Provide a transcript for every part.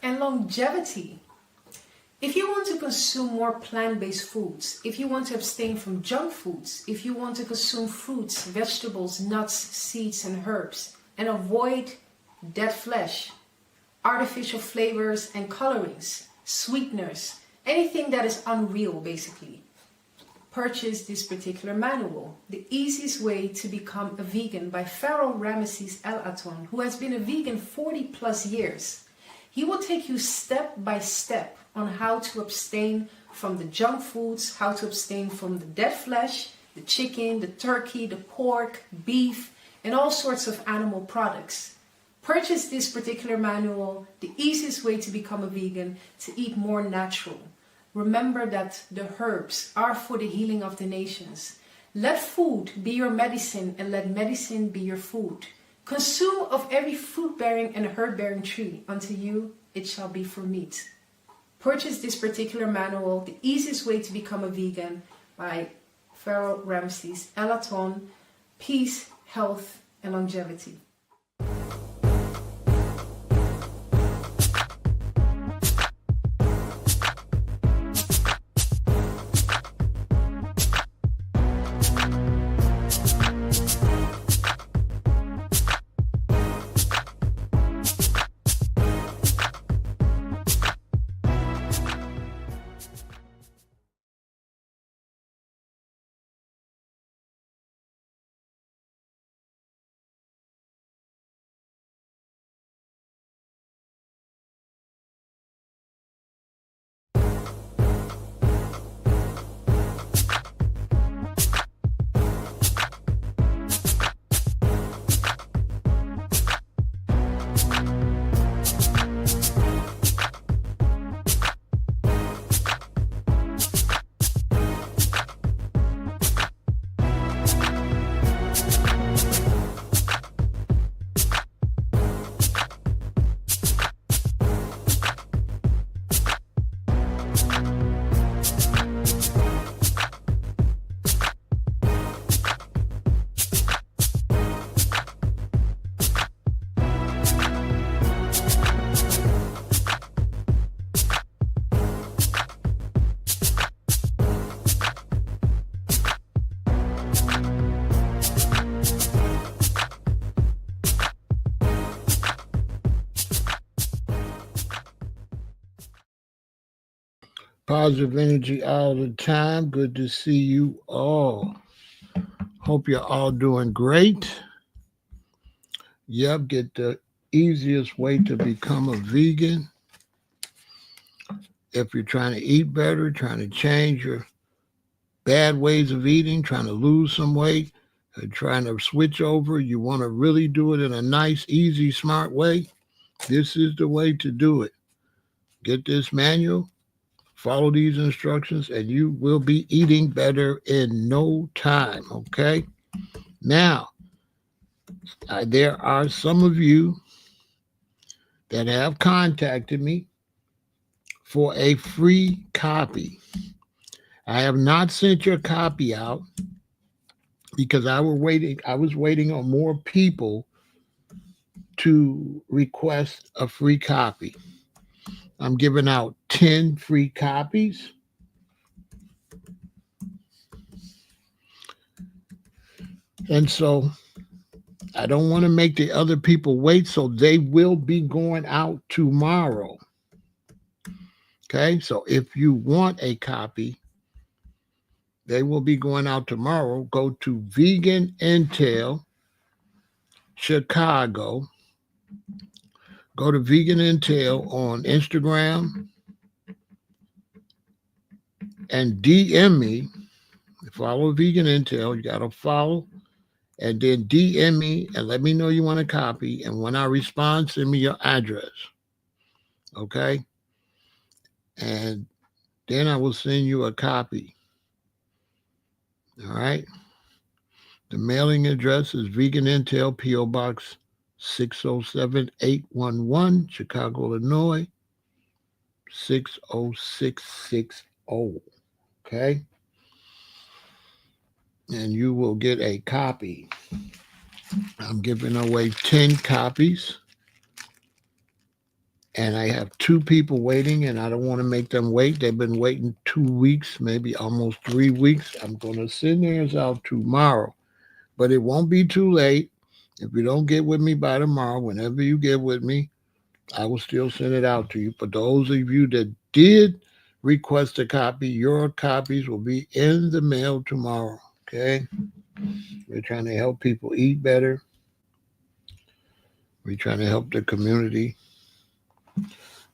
and longevity. If you want to consume more plant-based foods, if you want to abstain from junk foods, if you want to consume fruits, vegetables, nuts, seeds, and herbs, and avoid dead flesh, artificial flavors and colorings, sweeteners, anything that is unreal basically, purchase this particular manual, The Easiest Way to Become a Vegan by Pharoah Ramesses El-Aton, who has been a vegan 40 plus years. He will take you step by step on how to abstain from the junk foods, how to abstain from the dead flesh, the chicken, the turkey, the pork, beef, and all sorts of animal products. Purchase this particular manual, The Easiest Way to Become a Vegan, to eat more natural. Remember that the herbs are for the healing of the nations. Let food be your medicine and let medicine be your food. Consume of every fruit-bearing and herb-bearing tree. Unto you it shall be for meat. Purchase this particular manual, The Easiest Way to Become a Vegan by Pharoah Ramesses El-Aton. Peace, health, and longevity. Positive energy all the time. Good to see you all. Hope you're all doing great. Yep, get the easiest way to become a vegan. If you're trying to eat better, trying to change your bad ways of eating, trying to lose some weight, trying to switch over, you want to really do it in a nice, easy, smart way, this is the way to do it. Get this manual. Follow these instructions and you will be eating better in no time, okay? Now, there are some of you that have contacted me for a free copy. I have not sent your copy out because I was waiting on more people to request a free copy. I'm giving out 10 free copies. And so I don't want to make the other people wait, so they will be going out tomorrow. Okay, so if you want a copy, they will be going out tomorrow. Go to VeganIntel Chicago. Go to VeganIntel on Instagram and DM me. Follow VeganIntel. You got to follow. And then DM me and let me know you want a copy. And when I respond, send me your address. Okay? And then I will send you a copy. All right? The mailing address is VeganIntel, P.O. Box 607811, Chicago, Illinois, 60660. Okay? And you will get a copy. I'm giving away 10 copies. And I have 2 people waiting, and I don't want to make them wait. They've been waiting 2 weeks, maybe almost 3 weeks. I'm going to send theirs out tomorrow, but it won't be too late. If you don't get with me by tomorrow, whenever you get with me, I will still send it out to you. For those of you that did request a copy, your copies will be in the mail tomorrow. Okay? We're trying to help people eat better. We're trying to help the community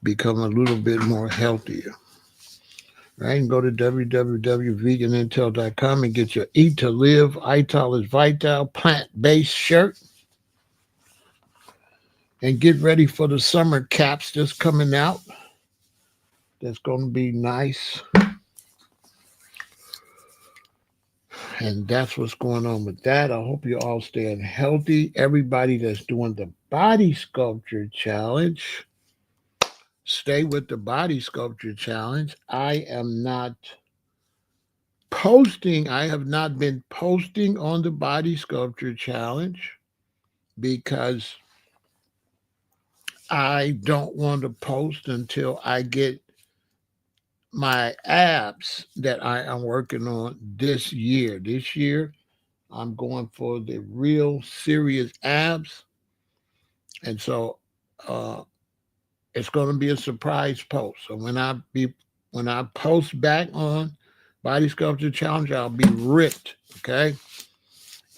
become a little bit more healthier. Right? And go to www.veganintel.com and get your Eat to Live Ital is Vital plant-based shirt. And get ready for the summer caps that's coming out. That's going to be nice. And that's what's going on with that. I hope you're all staying healthy. Everybody that's doing the body sculpture challenge, stay with the body sculpture challenge. I am not posting. I have not been posting on the body sculpture challenge because I don't want to post until I get my abs that I am working on this year. This year, I'm going for the real serious abs. And so it's going to be a surprise post. So when I post back on Body Sculpture Challenge, I'll be ripped. Okay.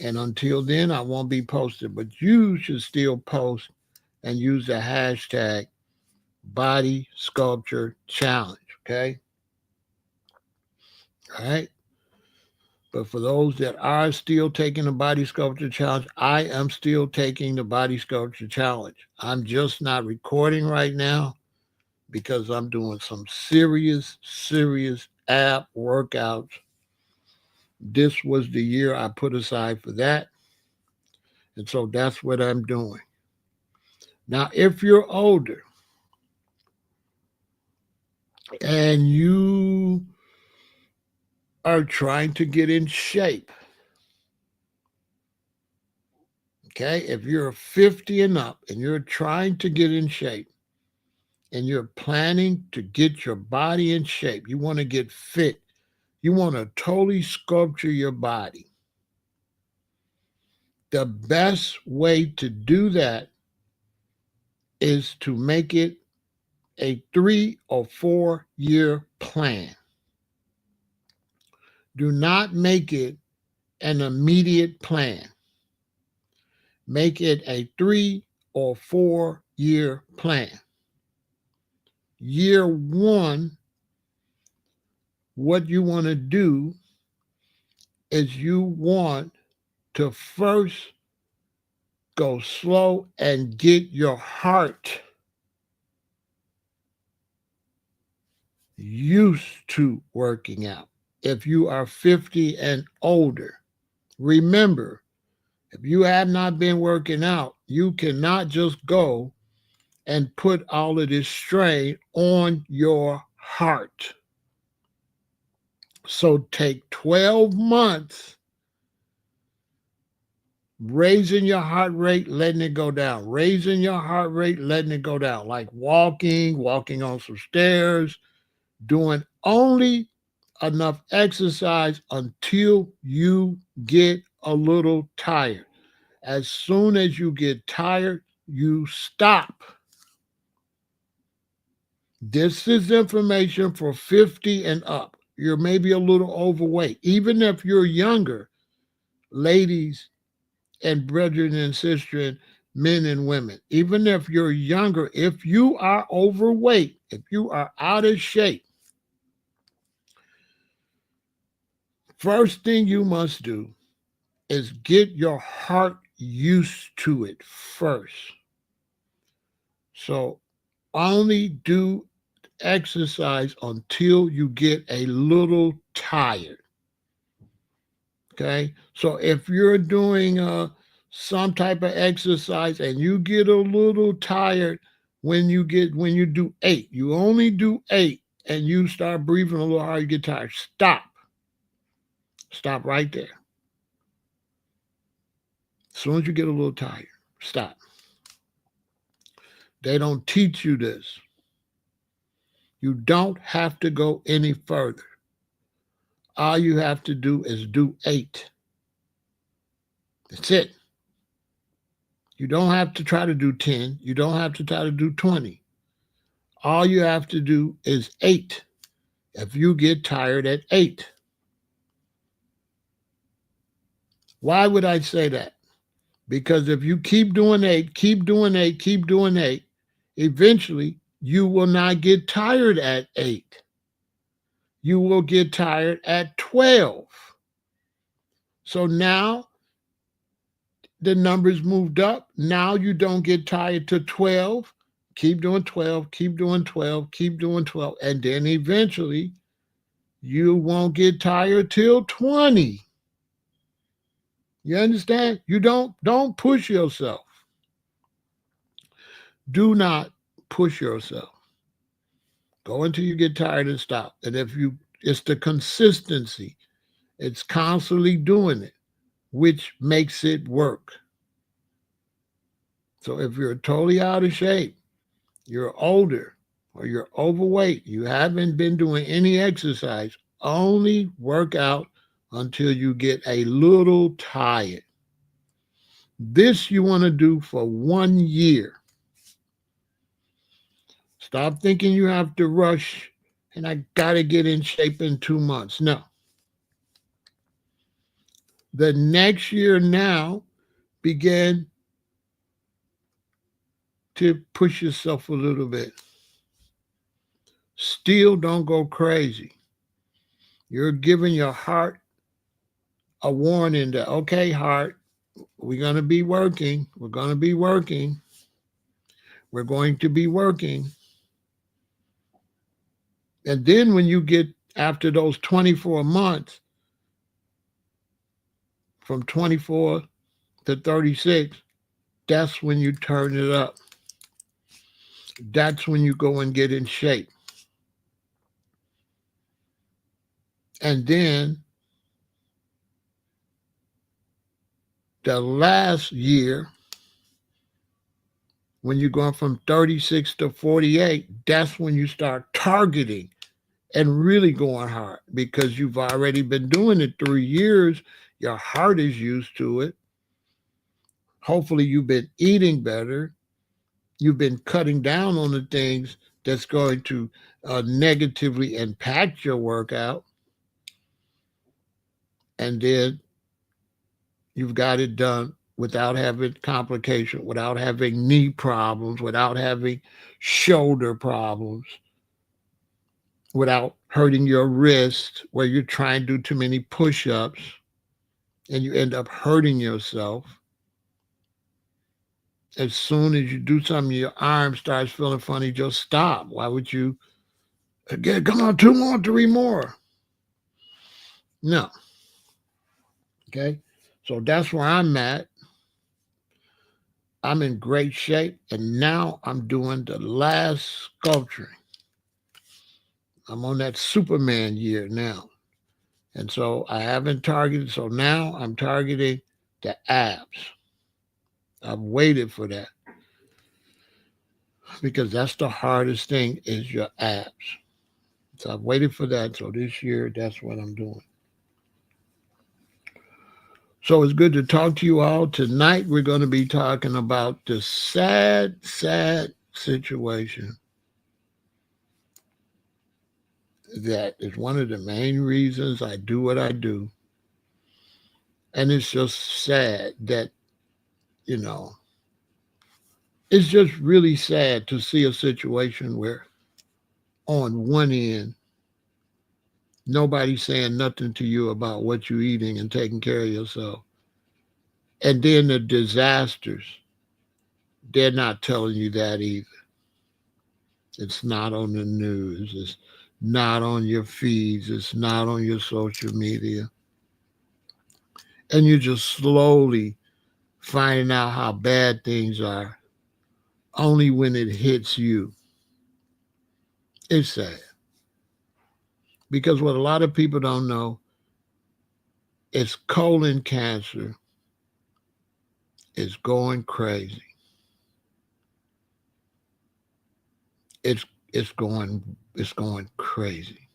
And until then, I won't be posted. But you should still post and use the hashtag Body Sculpture Challenge. Okay. All right. But for those that are still taking the Body Sculpture Challenge, I am still taking the Body Sculpture Challenge. I'm just not recording right now because I'm doing some serious ab workouts. This was the year I put aside for that. And so that's what I'm doing. Now, if you're older and you are trying to get in shape, okay, if you're 50 and up and you're trying to get in shape and you're planning to get your body in shape, you want to get fit, you want to totally sculpture your body. The best way to do that is to make it a 3 or 4 year plan. Do not make it an immediate plan. Make it a 3 or 4 year plan. Year one, what you want to do is you want to first go slow and get your heart used to working out. If you are 50 and older, remember, if you have not been working out, you cannot just go and put all of this strain on your heart. So take 12 months raising your heart rate, letting it go down, raising your heart rate, letting it go down, like walking on some stairs, doing only enough exercise until you get a little tired. As soon as you get tired, you stop. This is information for 50 and up. You're maybe a little overweight. Even if you're younger, ladies and brethren and sisters, men and women, even if you're younger, if you are overweight, if you are out of shape, first thing you must do is get your heart used to it first. So only do exercise until you get a little tired. Okay. So if you're doing some type of exercise and you get a little tired when you do 8, you only do 8 and you start breathing a little hard, you get tired. Stop. Stop right there. As soon as you get a little tired, stop. They don't teach you this. You don't have to go any further. All you have to do is do 8. That's it. You don't have to try to do 10. You don't have to try to do 20. All you have to do is 8. If you get tired at 8. Why would I say that? Because if you keep doing 8, keep doing 8, keep doing 8, eventually you will not get tired at 8. You will get tired at 12. So now the numbers moved up. Now you don't get tired to 12. Keep doing 12, keep doing 12, keep doing 12. And then eventually you won't get tired till 20. You understand? You don't push yourself. Do not push yourself. Go until you get tired and stop. And it's the consistency. It's constantly doing it, which makes it work. So if you're totally out of shape, you're older, or you're overweight, you haven't been doing any exercise, only work out until you get a little tired. This you want to do for 1 year. Stop thinking you have to rush and I got to get in shape in 2 months. No. The next year now, begin to push yourself a little bit. Still don't go crazy. You're giving your heart a warning that, okay, heart, we're going to be working. We're going to be working. We're going to be working. And then when you get after those 24 months, from 24 to 36, that's when you turn it up. That's when you go and get in shape. And then the last year, when you're going from 36 to 48, that's when you start targeting and really going hard because you've already been doing it 3 years. Your heart is used to it. Hopefully, you've been eating better. You've been cutting down on the things that's going to negatively impact your workout. And then you've got it done without having complications, without having knee problems, without having shoulder problems, without hurting your wrist where you're trying to do too many push-ups and you end up hurting yourself. As soon as you do something, your arm starts feeling funny, just stop. Why would you, again, come on, 2 more, 3 more? No. Okay? So that's where I'm at. I'm in great shape, and now I'm doing the last sculpturing. I'm on that Superman year now. And so I haven't targeted, so now I'm targeting the abs. I've waited for that because that's the hardest thing is your abs. So I've waited for that. So this year, that's what I'm doing. So it's good to talk to you all. Tonight, we're going to be talking about the sad, sad situation that is one of the main reasons I do what I do. And it's just sad that, it's just really sad to see a situation where on one end, nobody's saying nothing to you about what you're eating and taking care of yourself. And then the disasters, they're not telling you that either. It's not on the news. It's not on your feeds. It's not on your social media. And you're just slowly finding out how bad things are only when it hits you. It's sad. Because what a lot of people don't know is colon cancer is going crazy. it's it's going crazy.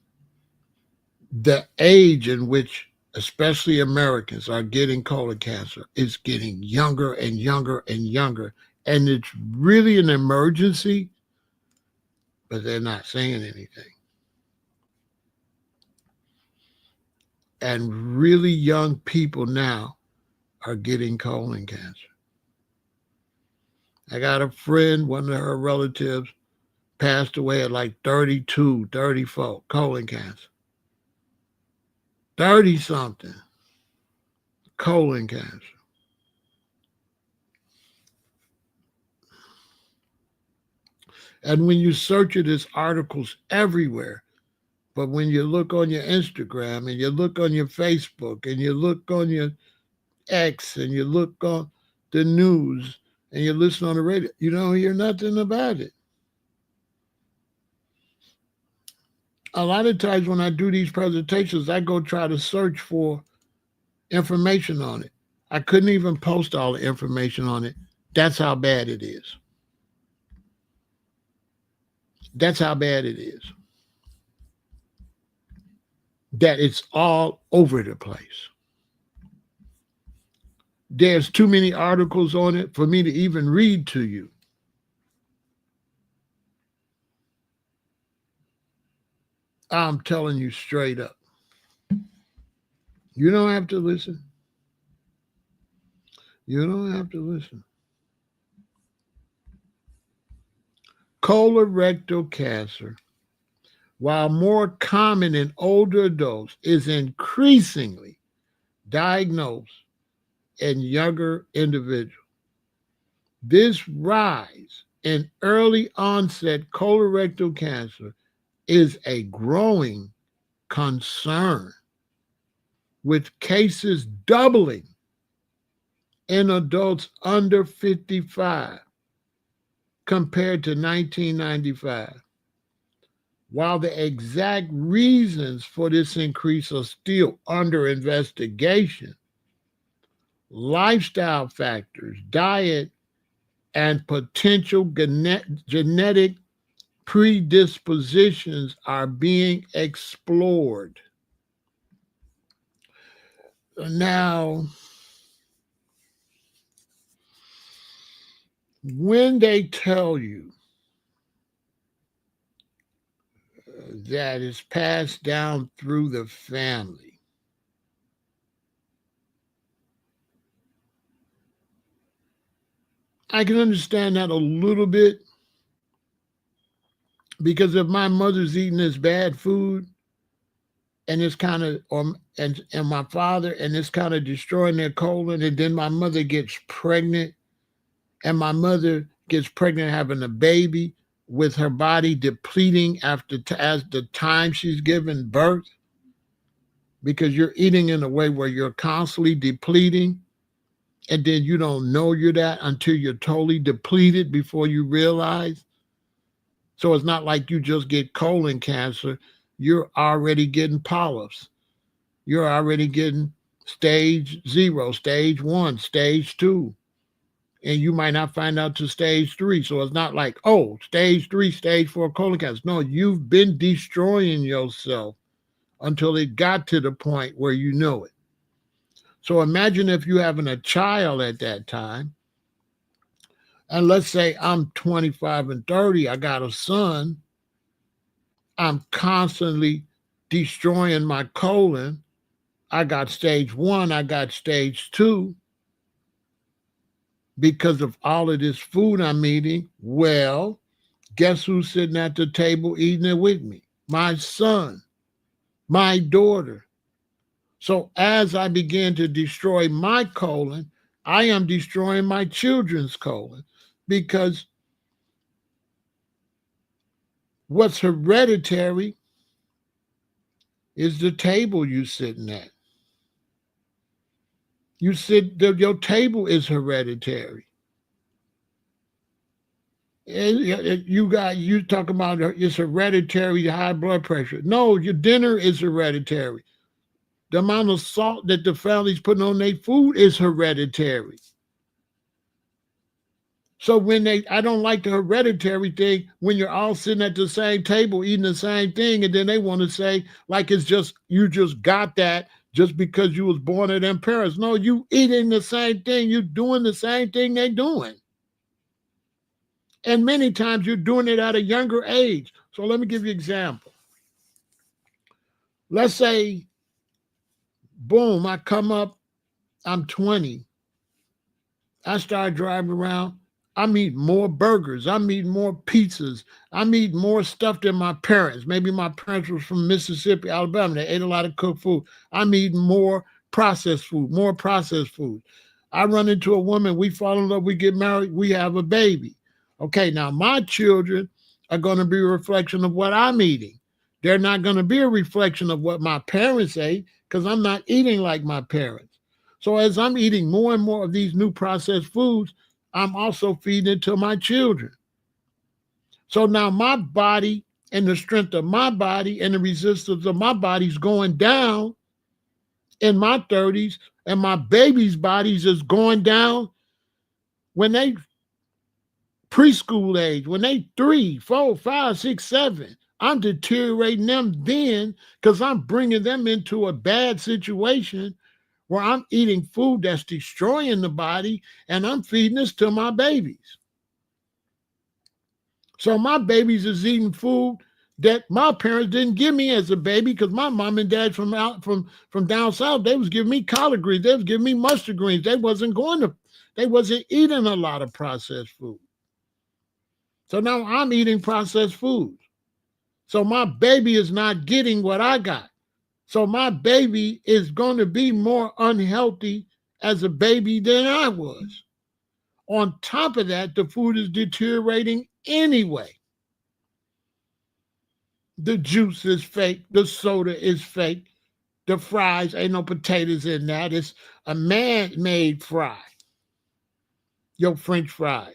The age in which especially Americans are getting colon cancer is getting younger and younger and younger. And it's really an emergency, but they're not saying anything. And really young people now are getting colon cancer. I got a friend, one of her relatives passed away at like 32, 34, colon cancer. 30 something, colon cancer. And when you search it, there's articles everywhere. But when you look on your Instagram and you look on your Facebook and you look on your X and you look on the news and you listen on the radio, you don't hear nothing about it. A lot of times when I do these presentations, I go try to search for information on it. I couldn't even post all the information on it. That's how bad it is. That's how bad it is. That it's all over the place. There's too many articles on it for me to even read to you. I'm telling you straight up. You don't have to listen. You don't have to listen. Colorectal cancer, while more common in older adults, is increasingly diagnosed in younger individuals. This rise in early onset colorectal cancer is a growing concern, with cases doubling in adults under 55 compared to 1995. While the exact reasons for this increase are still under investigation, lifestyle factors, diet, and potential genetic predispositions are being explored. Now, when they tell you that it's passed down through the family, I can understand that a little bit, because if my mother's eating this bad food and it's kind of, and my father, and it's kind of destroying their colon, and then my mother gets pregnant, and my mother gets pregnant having a baby with her body depleting as the time she's given birth, because you're eating in a way where you're constantly depleting, and then you don't know you're that until you're totally depleted before you realize. So it's not like you just get colon cancer. You're already getting polyps. You're already getting stage 0, stage 1, stage 2. And you might not find out to stage 3. So it's not like, oh, stage 3, stage 4 colon cancer. No, you've been destroying yourself until it got to the point where you know it. So imagine if you're having a child at that time, and let's say I'm 25 and 30, I got a son, I'm constantly destroying my colon. I got stage 1, I got stage 2 because of all of this food I'm eating. Well, guess who's sitting at the table eating it with me? My son, my daughter. So as I begin to destroy my colon, I am destroying my children's colon, because what's hereditary is the table you're sitting at. Your table is hereditary. And you talk about it's hereditary high blood pressure. No, your dinner is hereditary. The amount of salt that the family's putting on their food is hereditary. So I don't like the hereditary thing when you're all sitting at the same table eating the same thing, and then they want to say like it's just you just got that just because you was born to them parents. No, you eating the same thing, you doing the same thing they doing, and many times you're doing it at a younger age. So let me give you an example. Let's say, boom, I come up, I'm 20. I start driving around. I'm eating more burgers. I'm eating more pizzas. I'm eating more stuff than my parents. Maybe my parents were from Mississippi, Alabama. They ate a lot of cooked food. I'm eating more processed food, more processed food. I run into a woman, we fall in love, we get married, we have a baby. Okay, now my children are going to be a reflection of what I'm eating. They're not going to be a reflection of what my parents ate because I'm not eating like my parents. So as I'm eating more and more of these new processed foods, I'm also feeding it to my children. So now my body and the strength of my body and the resistance of my body is going down in my 30s, and my baby's bodies is going down when they preschool age, when they 3, 4, 5, 6, 7. I'm deteriorating them then because I'm bringing them into a bad situation where I'm eating food that's destroying the body and I'm feeding this to my babies. So my babies is eating food that my parents didn't give me as a baby because my mom and dad from down south, they was giving me collard greens, they was giving me mustard greens. They wasn't eating a lot of processed food. So now I'm eating processed foods. So my baby is not getting what I got. So my baby is going to be more unhealthy as a baby than I was. On top of that, the food is deteriorating anyway. The juice is fake. The soda is fake. The fries, ain't no potatoes in that. It's a man-made fry. Your French fries.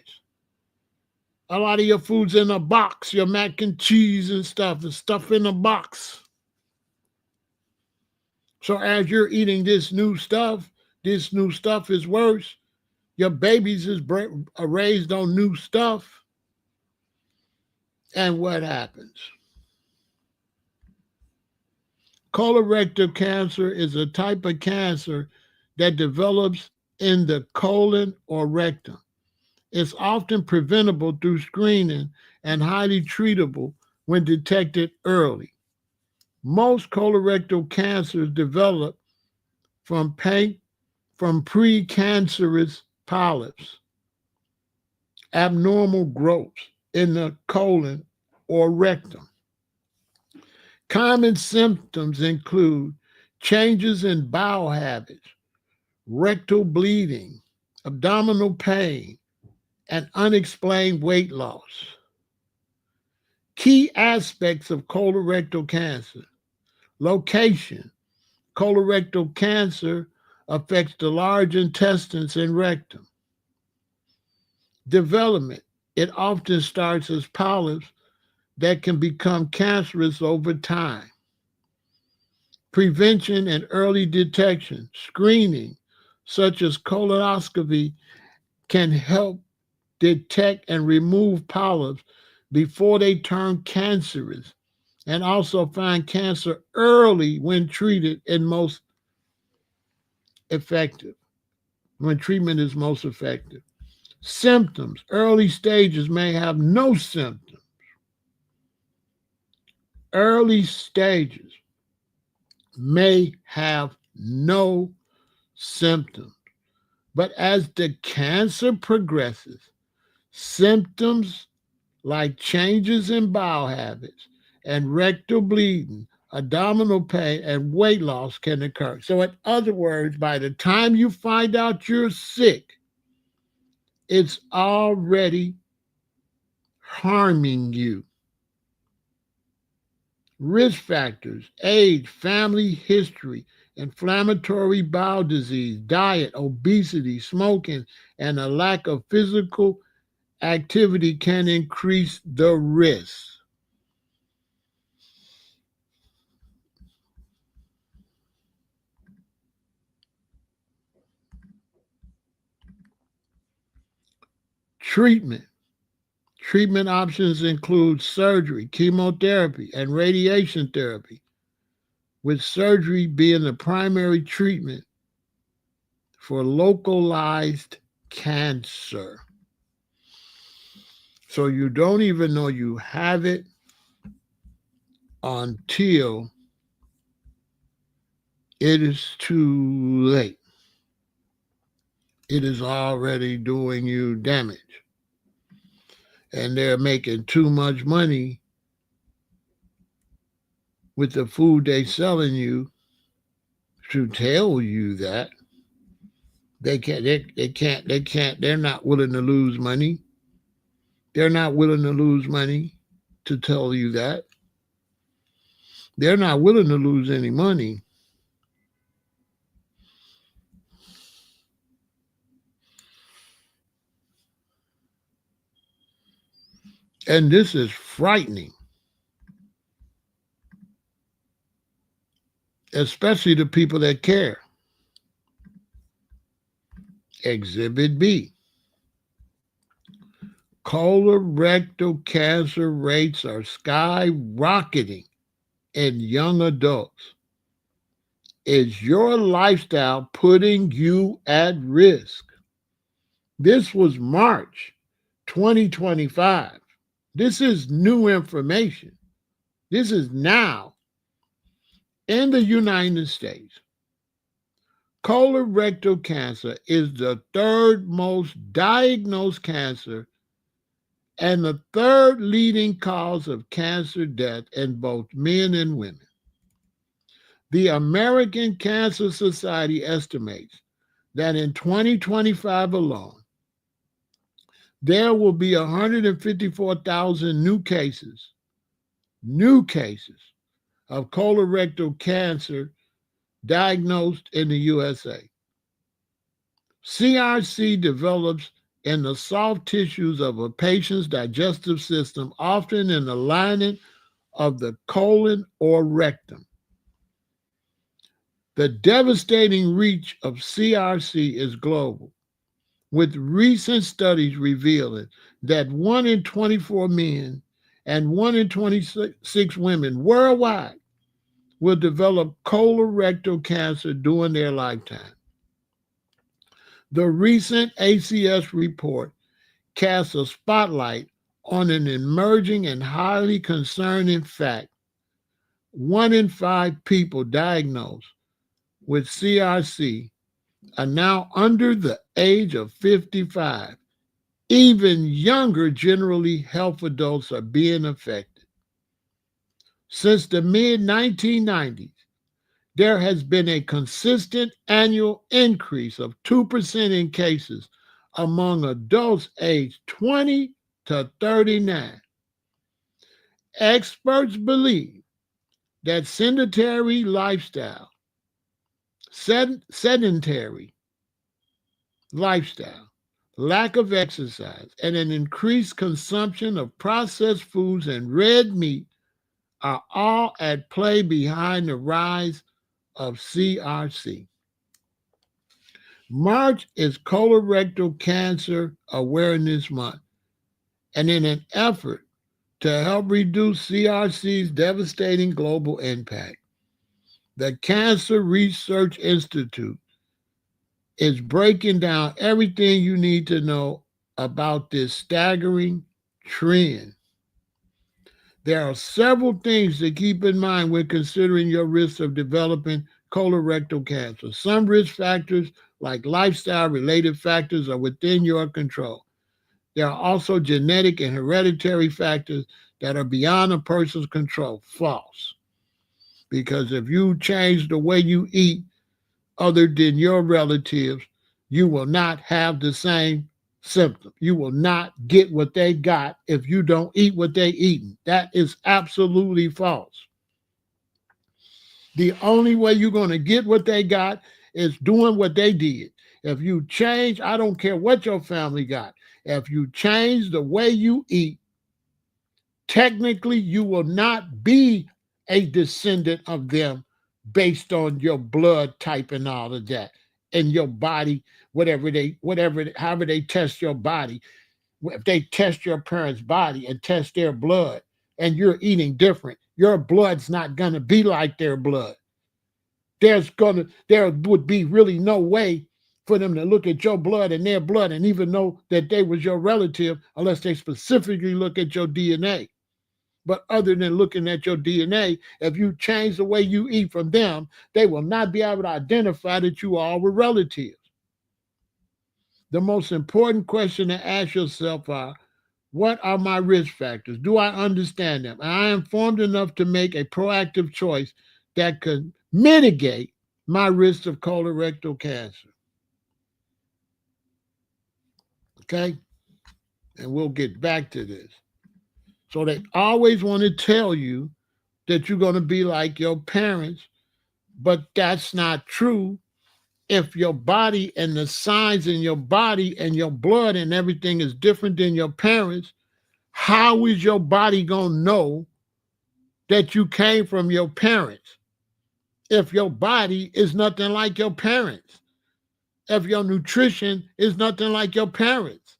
A lot of your food's in a box. Your mac and cheese and stuff is stuff in a box. So as you're eating this new stuff is worse. Your babies are raised on new stuff. And what happens? Colorectal cancer is a type of cancer that develops in the colon or rectum. It's often preventable through screening and highly treatable when detected early. Most colorectal cancers develop from precancerous polyps, abnormal growths in the colon or rectum. Common symptoms include changes in bowel habits, rectal bleeding, abdominal pain, and unexplained weight loss. Key aspects of colorectal cancer: location. Colorectal cancer affects the large intestines and rectum. Development. It often starts as polyps that can become cancerous over time. Prevention and early detection. Screening, such as colonoscopy, can help detect and remove polyps before they turn cancerous, and also find cancer early when treated and most effective, when treatment is most effective. Symptoms. Early stages may have no symptoms. Early stages may have no symptoms. But as the cancer progresses, symptoms like changes in bowel habits and rectal bleeding, abdominal pain, and weight loss can occur. So, in other words, by the time you find out you're sick, it's already harming you. Risk factors: age, family history, inflammatory bowel disease, diet, obesity, smoking, and a lack of physical activity can increase the risk. Treatment. Treatment options include surgery, chemotherapy, and radiation therapy, with surgery being the primary treatment for localized cancer. So you don't even know you have it until it is too late. It is already doing you damage. And they're making too much money with the food they're selling you to tell you that. They're not willing to lose money. They're not willing to lose money to tell you that. They're not willing to lose any money. And this is frightening, especially the people that care. Exhibit B. Colorectal cancer rates are skyrocketing in young adults. Is your lifestyle putting you at risk? This was March 2025. This is new information. This is now in the United States. Colorectal cancer is the third most diagnosed cancer and the third leading cause of cancer death in both men and women. The American Cancer Society estimates that in 2025 alone, there will be 154,000 new cases of colorectal cancer diagnosed in the USA. CRC develops in the soft tissues of a patient's digestive system, often in the lining of the colon or rectum. The devastating reach of CRC is global, with recent studies revealing that 1 in 24 men and 1 in 26 women worldwide will develop colorectal cancer during their lifetime. The recent ACS report casts a spotlight on an emerging and highly concerning fact. 1 in 5 people diagnosed with CRC are now under the age of 55. Even younger, generally healthy adults are being affected. Since the mid-1990s, there has been a consistent annual increase of 2% in cases among adults aged 20 to 39. Experts believe that sedentary lifestyle, lack of exercise, and an increased consumption of processed foods and red meat are all at play behind the rise of CRC. March is Colorectal Cancer Awareness Month, and in an effort to help reduce CRC's devastating global impact, the Cancer Research Institute is breaking down everything you need to know about this staggering trend. There are several things to keep in mind when considering your risk of developing colorectal cancer. Some risk factors, like lifestyle-related factors, are within your control. There are also genetic and hereditary factors that are beyond a person's control. False. Because if you change the way you eat other than your relatives, you will not have the same symptom. You will not get what they got if you don't eat what they eating. That is absolutely false. The only way you're going to get what they got is doing what they did. If you change, I don't care what your family got. If you change the way you eat, technically you will not be a descendant of them based on your blood type and all of that, and your body, however they test your body. if they test your parents' body and test their blood and you're eating different, your blood's not going to be like their blood. There would be really no way for them to look at your blood and their blood and even know that they was your relative unless they specifically look at your DNA. But other than looking at your DNA, if you change the way you eat from them, they will not be able to identify that you all were relatives. The most important question to ask yourself are, what are my risk factors? Do I understand them? And I am informed enough to make a proactive choice that could mitigate my risk of colorectal cancer. Okay? And we'll get back to this. So they always want to tell you that you're going to be like your parents, but that's not true. If your body and the signs in your body and your blood and everything is different than your parents, how is your body going to know that you came from your parents if your body is nothing like your parents? If your nutrition is nothing like your parents?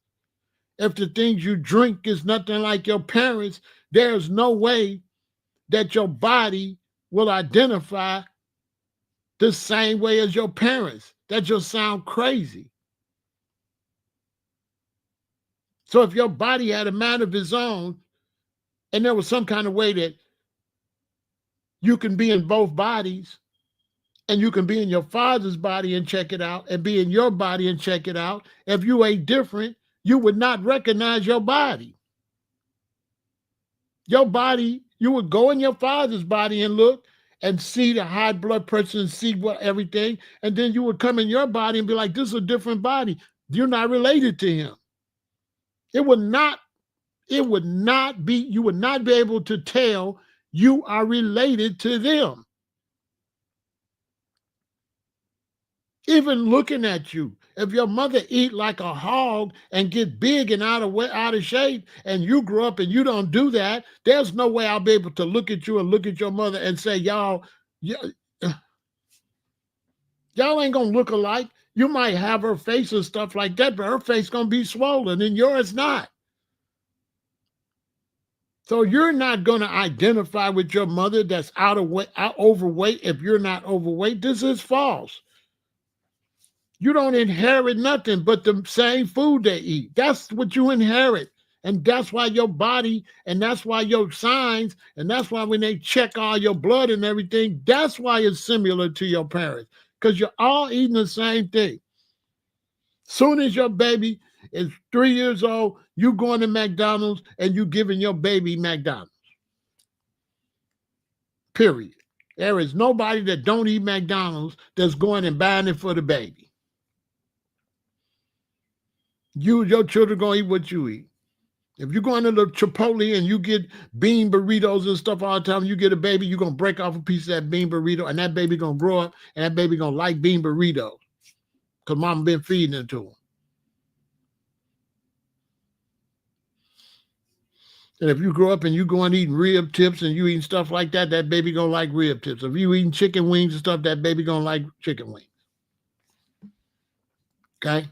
If the things you drink is nothing like your parents, there's no way that your body will identify the same way as your parents. That just sounds crazy. So if your body had a mind of its own, and there was some kind of way that you can be in both bodies, and you can be in your father's body and check it out, and be in your body and check it out, if you ate different, you would not recognize your body. Your body, you would go in your father's body and look and see the high blood pressure and see what everything, and then you would come in your body and be like, this is a different body. You're not related to him. It would not be, you would not be able to tell you are related to them. Even looking at you, if your mother eat like a hog and get big and out of shape, and you grow up and you don't do that, there's no way I'll be able to look at you and look at your mother and say, y'all ain't gonna look alike. You might have her face and stuff like that, but her face gonna be swollen and yours not. So you're not going to identify with your mother that's overweight if you're not overweight. This is false. You don't inherit nothing but the same food they eat. That's what you inherit. And that's why your body, and that's why your signs, and that's why when they check all your blood and everything, that's why it's similar to your parents, because you're all eating the same thing. Soon as your baby is 3 years old, you going to McDonald's and you giving your baby McDonald's. Period. There is nobody that don't eat McDonald's that's going and buying it for the baby. Your children going to eat what you eat. If you're going to the Chipotle and you get bean burritos and stuff all the time, you get a baby, you're going to break off a piece of that bean burrito, and that baby going to grow up, and that baby going to like bean burritos because mama been feeding it to them. And if you grow up and you go and eating rib tips and you eating stuff like that, that baby gonna like rib tips. If you eating chicken wings and stuff, that baby gonna like chicken wings. Okay?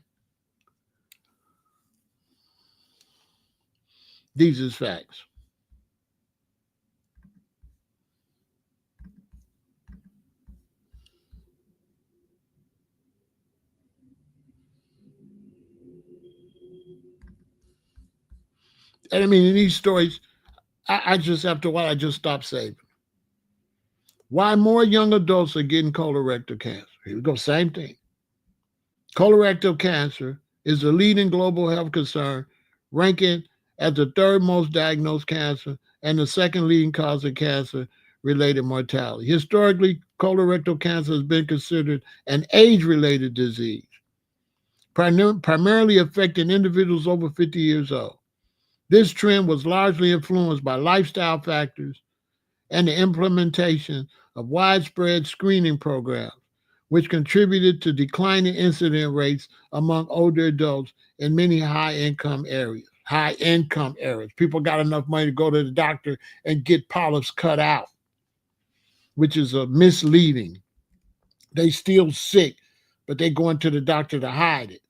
These is facts. And I mean, in these stories, I just, after a while, I just stopped saving. Why more young adults are getting colorectal cancer? Here we go, same thing. Colorectal cancer is the leading global health concern, ranking as the third most diagnosed cancer and the second leading cause of cancer-related mortality. Historically, colorectal cancer has been considered an age-related disease, primarily affecting individuals over 50 years old. This trend was largely influenced by lifestyle factors and the implementation of widespread screening programs, which contributed to declining incidence rates among older adults in many high-income areas. High-income areas. People got enough money to go to the doctor and get polyps cut out, which is misleading. They still sick, but they going to the doctor to hide it.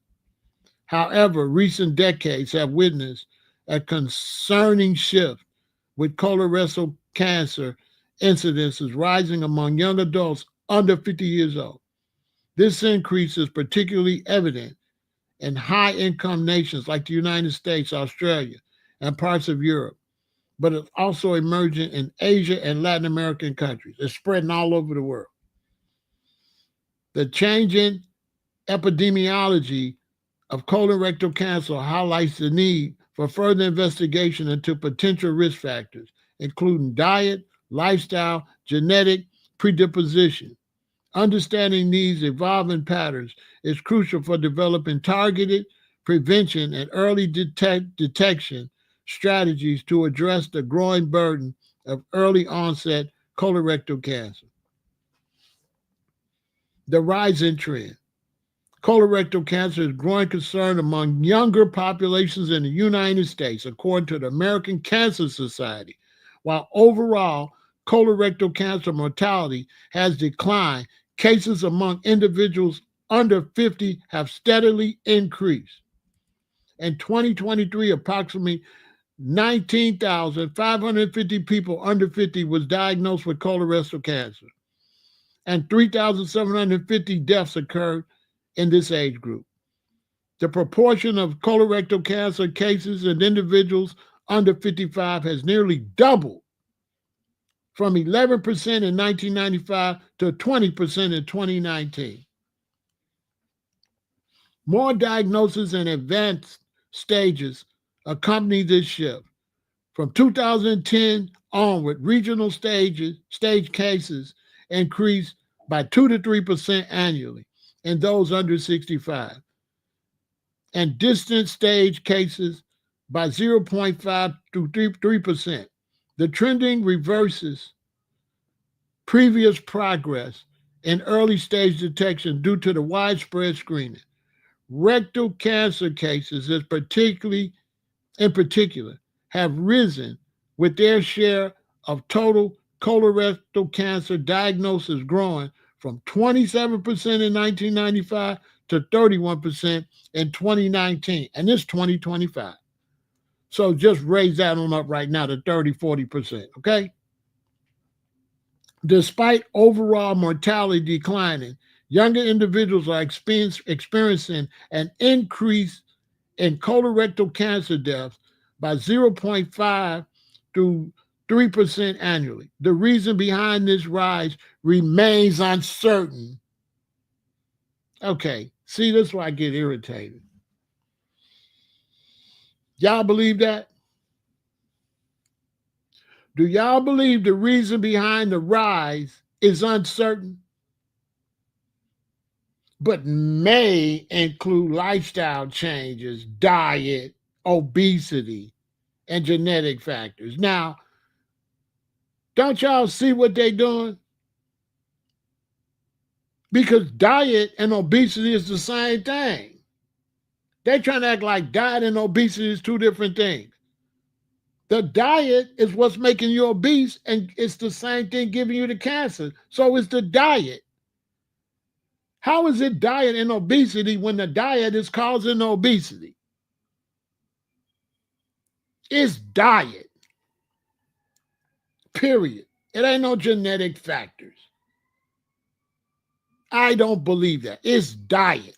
However, recent decades have witnessed a concerning shift with colorectal cancer incidences rising among young adults under 50 years old. This increase is particularly evident in high income nations like the United States, Australia, and parts of Europe, but it's also emerging in Asia and Latin American countries. It's spreading all over the world. The changing epidemiology of colorectal cancer highlights the need for further investigation into potential risk factors, including diet, lifestyle, genetic predisposition. Understanding these evolving patterns is crucial for developing targeted prevention and early detection strategies to address the growing burden of early onset colorectal cancer. The rising trend. Colorectal cancer is a growing concern among younger populations in the United States, according to the American Cancer Society. While overall colorectal cancer mortality has declined, cases among individuals under 50 have steadily increased. In 2023, approximately 19,550 people under 50 was diagnosed with colorectal cancer, and 3,750 deaths occurred in this age group. The proportion of colorectal cancer cases in individuals under 55 has nearly doubled from 11% in 1995 to 20% in 2019. More diagnoses and advanced stages accompany this shift. From 2010 onward, regional stage cases increased by 2 to 3% annually in those under 65, and distant stage cases by 0.5 to 3%. The trending reverses previous progress in early stage detection due to the widespread screening. Rectal cancer cases, in particular, have risen with their share of total colorectal cancer diagnosis growing from 27% in 1995 to 31% in 2019, and it's 2025. So just raise that on up right now to 30, 40%, okay? Despite overall mortality declining, younger individuals are experiencing an increase in colorectal cancer deaths by 0.5 to 3% annually. The reason behind this rise remains uncertain. Okay, see, this is why I get irritated. Y'all believe that? Do y'all believe the reason behind the rise is uncertain, but may include lifestyle changes, diet, obesity, and genetic factors? Now, don't y'all see what they're doing? Because diet and obesity is the same thing. They're trying to act like diet and obesity is two different things. The diet is what's making you obese, and it's the same thing giving you the cancer. So it's the diet. How is it diet and obesity when the diet is causing the obesity? It's diet. Period. It ain't no genetic factors. I don't believe that. It's diet.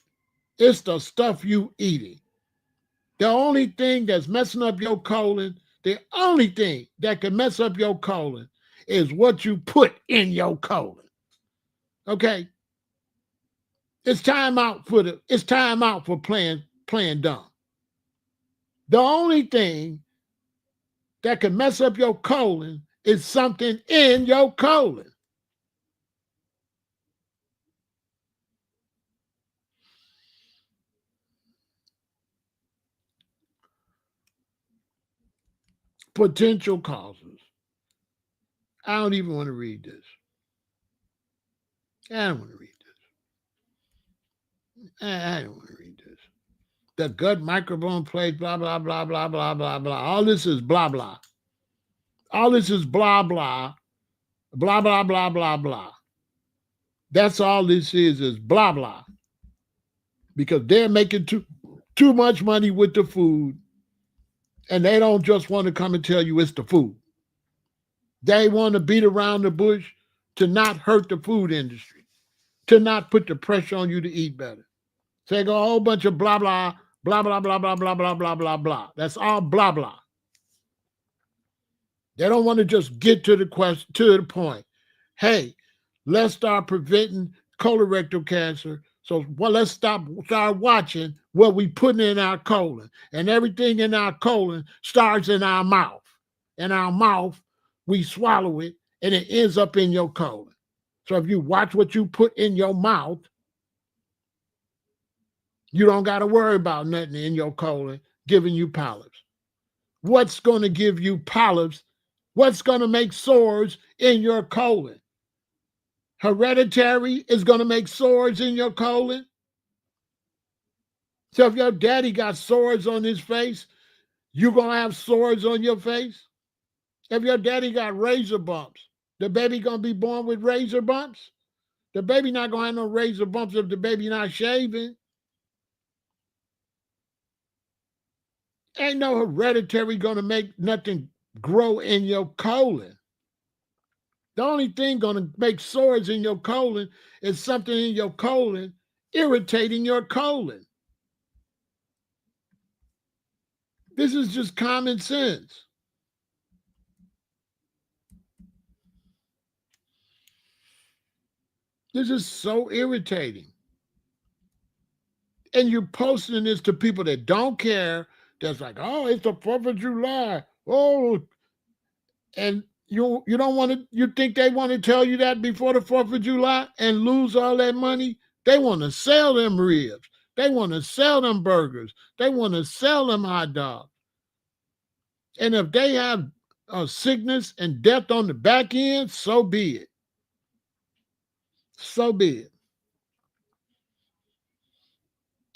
It's the stuff you eating. The only thing that's messing up your colon, the only thing that can mess up your colon is what you put in your colon. Okay? It's time out for playing dumb. The only thing that can mess up your colon is something in your colon. Potential causes. I don't even want to read this. I don't want to read this. I don't want to read this. The gut microbiome plays blah, blah, blah, blah, blah, blah, blah. All this is blah, blah. All this is blah, blah, blah, blah, blah, blah, blah. That's all this is blah, blah. Because they're making too too much money with the food, and they don't just want to come and tell you it's the food. They want to beat around the bush to not hurt the food industry, to not put the pressure on you to eat better. So they go a whole bunch of blah, blah, blah, blah, blah, blah, blah, blah, blah, blah, blah. That's all blah, blah. They don't want to just get to the question, to the point. Hey, let's start preventing colorectal cancer. So let's start watching what we put in our colon. And everything in our colon starts in our mouth. In our mouth, we swallow it, and it ends up in your colon. So if you watch what you put in your mouth, you don't got to worry about nothing in your colon giving you polyps. What's going to give you polyps? What's going to make sores in your colon? Hereditary is going to make sores in your colon. So if your daddy got sores on his face, you're going to have sores on your face. If your daddy got razor bumps, the baby going to be born with razor bumps? The baby not going to have no razor bumps if the baby not shaving. Ain't no hereditary going to make nothing grow in your colon. The only thing going to make sores in your colon is something in your colon irritating your colon. This is just common sense. This is so irritating. And you're posting this to people that don't care. That's like, oh, it's the 4th of July. Oh, and you don't want to, you think they want to tell you that before the 4th of July and lose all that money? They want to sell them ribs. They want to sell them burgers. They want to sell them hot dogs. And if they have sickness and death on the back end, so be it. So be it.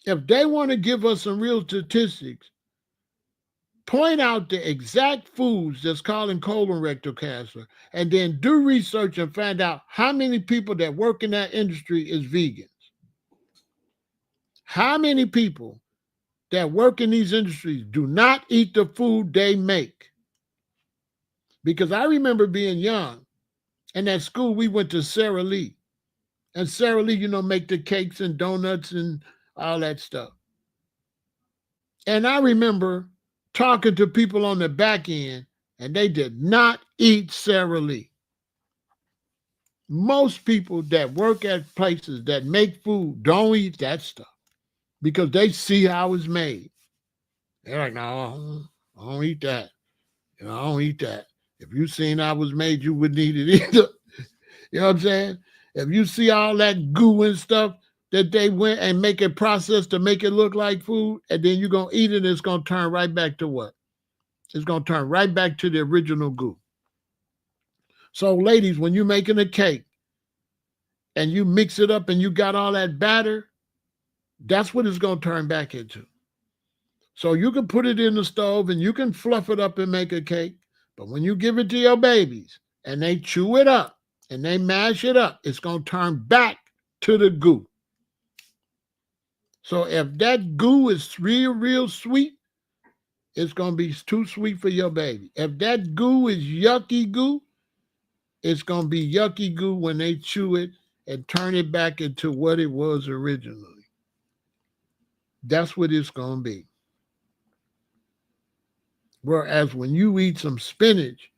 If they want to give us some real statistics, point out the exact foods that's causing colorectal cancer, and then do research and find out how many people that work in that industry is vegans. How many people that work in these industries do not eat the food they make? Because I remember being young, and at school we went to Sara Lee. And Sara Lee, make the cakes and donuts and all that stuff. And I remember talking to people on the back end, and they did not eat Sara Lee. Most people that work at places that make food don't eat that stuff because they see how it's made. They're like, no, I don't eat that. I don't eat that. If you seen how it was made, you wouldn't eat it either. You know what I'm saying? If you see all that goo and stuff that they went and make it processed to make it look like food, and then you're going to eat it, and it's going to turn right back to what? It's going to turn right back to the original goo. So, ladies, when you're making a cake and you mix it up and you got all that batter, that's what it's going to turn back into. So you can put it in the stove and you can fluff it up and make a cake. But when you give it to your babies and they chew it up and they mash it up, it's going to turn back to the goo. So if that goo is real sweet, it's going to be too sweet for your baby. If that goo is yucky goo, it's going to be yucky goo when they chew it and turn it back into what it was originally. That's what it's going to be. Whereas when you eat some spinach,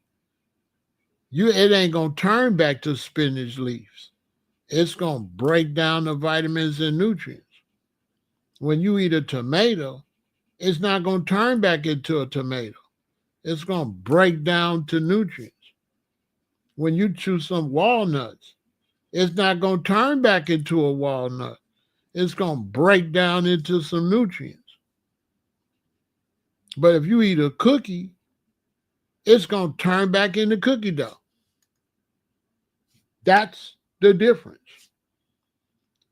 it ain't going to turn back to spinach leaves. It's going to break down the vitamins and nutrients. When you eat a tomato, it's not going to turn back into a tomato. It's going to break down to nutrients. When you chew some walnuts, it's not going to turn back into a walnut. It's going to break down into some nutrients. But if you eat a cookie, it's going to turn back into cookie dough. That's the difference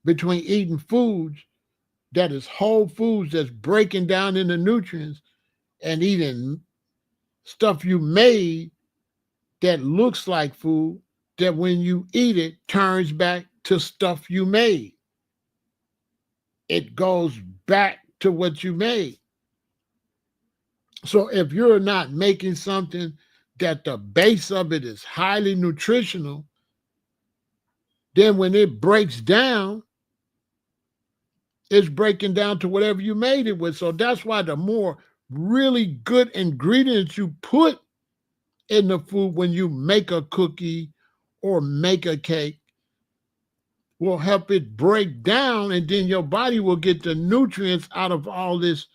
between eating foods that is whole foods that's breaking down into nutrients and eating stuff you made that looks like food that when you eat it turns back to stuff you made. It goes back to what you made. So if you're not making something that the base of it is highly nutritional, then when it breaks down, it's breaking down to whatever you made it with. So that's why the more really good ingredients you put in the food when you make a cookie or make a cake will help it break down, and then your body will get the nutrients out of all this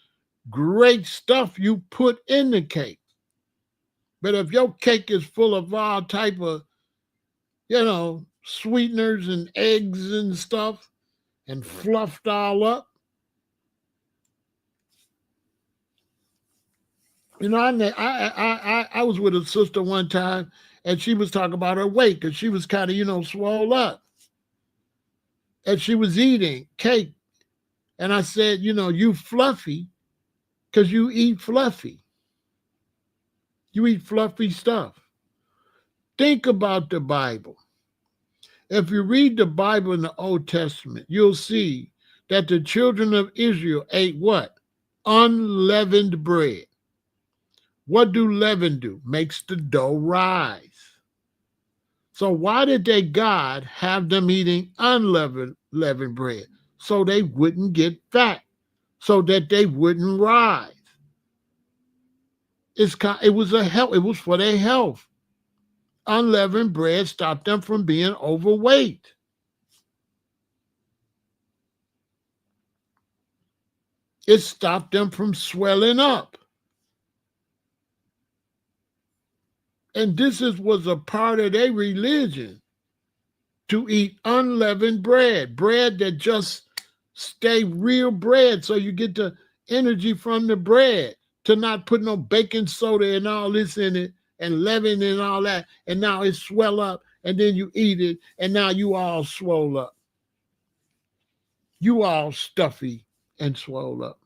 great stuff you put in the cake. But if your cake is full of all type of, sweeteners and eggs and stuff and fluffed all up, I was with a sister one time, and she was talking about her weight because she was kind of, swole up. And she was eating cake. And I said, you fluffy because you eat fluffy. You eat fluffy stuff. Think about the Bible. If you read the Bible in the Old Testament, you'll see that the children of Israel ate what? Unleavened bread. What do leaven do? Makes the dough rise. So why did God have them eating unleavened bread? So they wouldn't get fat, so that they wouldn't rise. It was for their health. Unleavened bread stopped them from being overweight. It stopped them from swelling up. And this was a part of their religion, to eat unleavened bread that just stay real bread, so you get the energy from the bread, to not put no baking soda and all this in it and leaven and all that, and now it swell up, and then you eat it, and now you all swole up. You all stuffy and swole up.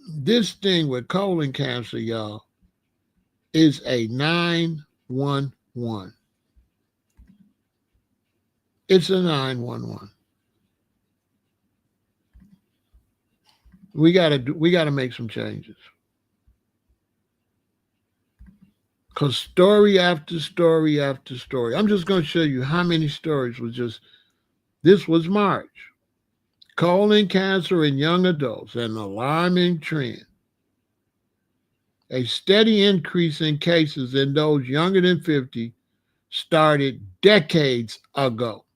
This thing with colon cancer, y'all, is a 911. It's a 911. We gotta make some changes. Because story after story after story. I'm just going to show you how many stories this was March. Colon cancer in young adults, an alarming trend. A steady increase in cases in those younger than 50 started decades ago.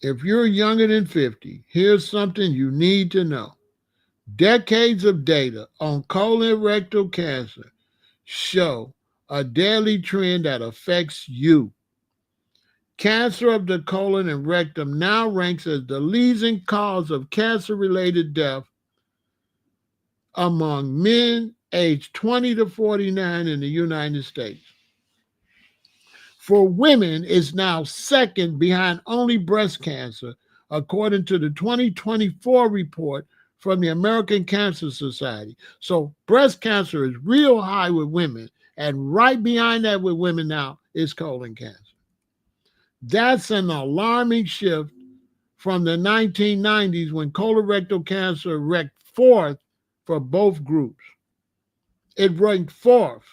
If you're younger than 50, here's something you need to know. Decades of data on colorectal cancer show a deadly trend that affects you. Cancer of the colon and rectum now ranks as the leading cause of cancer-related death among men aged 20 to 49 in the United States. For women, it's now second behind only breast cancer, according to the 2024 report from the American Cancer Society. So breast cancer is real high with women, and right behind that with women now is colon cancer. That's an alarming shift from the 1990s, when colorectal cancer ranked fourth for both groups. It ranked fourth.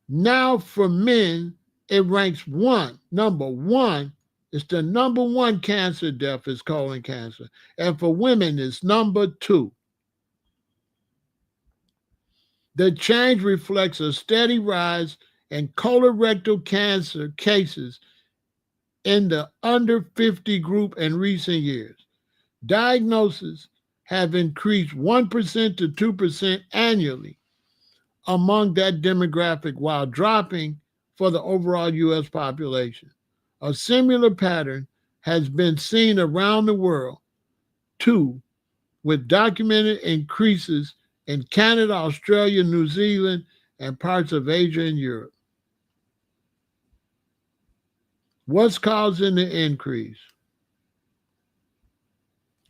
Now for men, it ranks one. Number one. It's the number one cancer death is colon cancer. And for women, it's number two. The change reflects a steady rise in colorectal cancer cases in the under 50 group in recent years. Diagnoses have increased 1% to 2% annually among that demographic, while dropping for the overall U.S. population. A similar pattern has been seen around the world, too, with documented increases in Canada, Australia, New Zealand, and parts of Asia and Europe. What's causing the increase?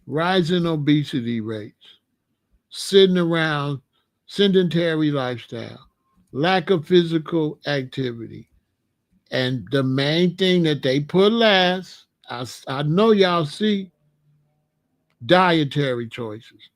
Rising obesity rates, sitting around, sedentary lifestyle, lack of physical activity. And the main thing that they put last, I know y'all see, dietary choices.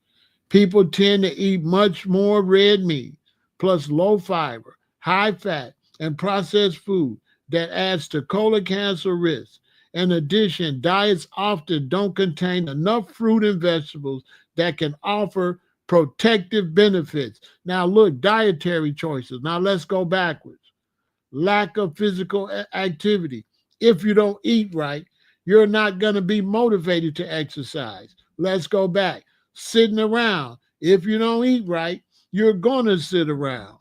People tend to eat much more red meat, plus low fiber, high fat, and processed food that adds to colon cancer risk. In addition, diets often don't contain enough fruit and vegetables that can offer protective benefits. Now, look, dietary choices. Now, let's go backwards. Lack of physical activity. If you don't eat right, you're not going to be motivated to exercise. Let's go back. Sitting around. If you don't eat right, you're going to sit around.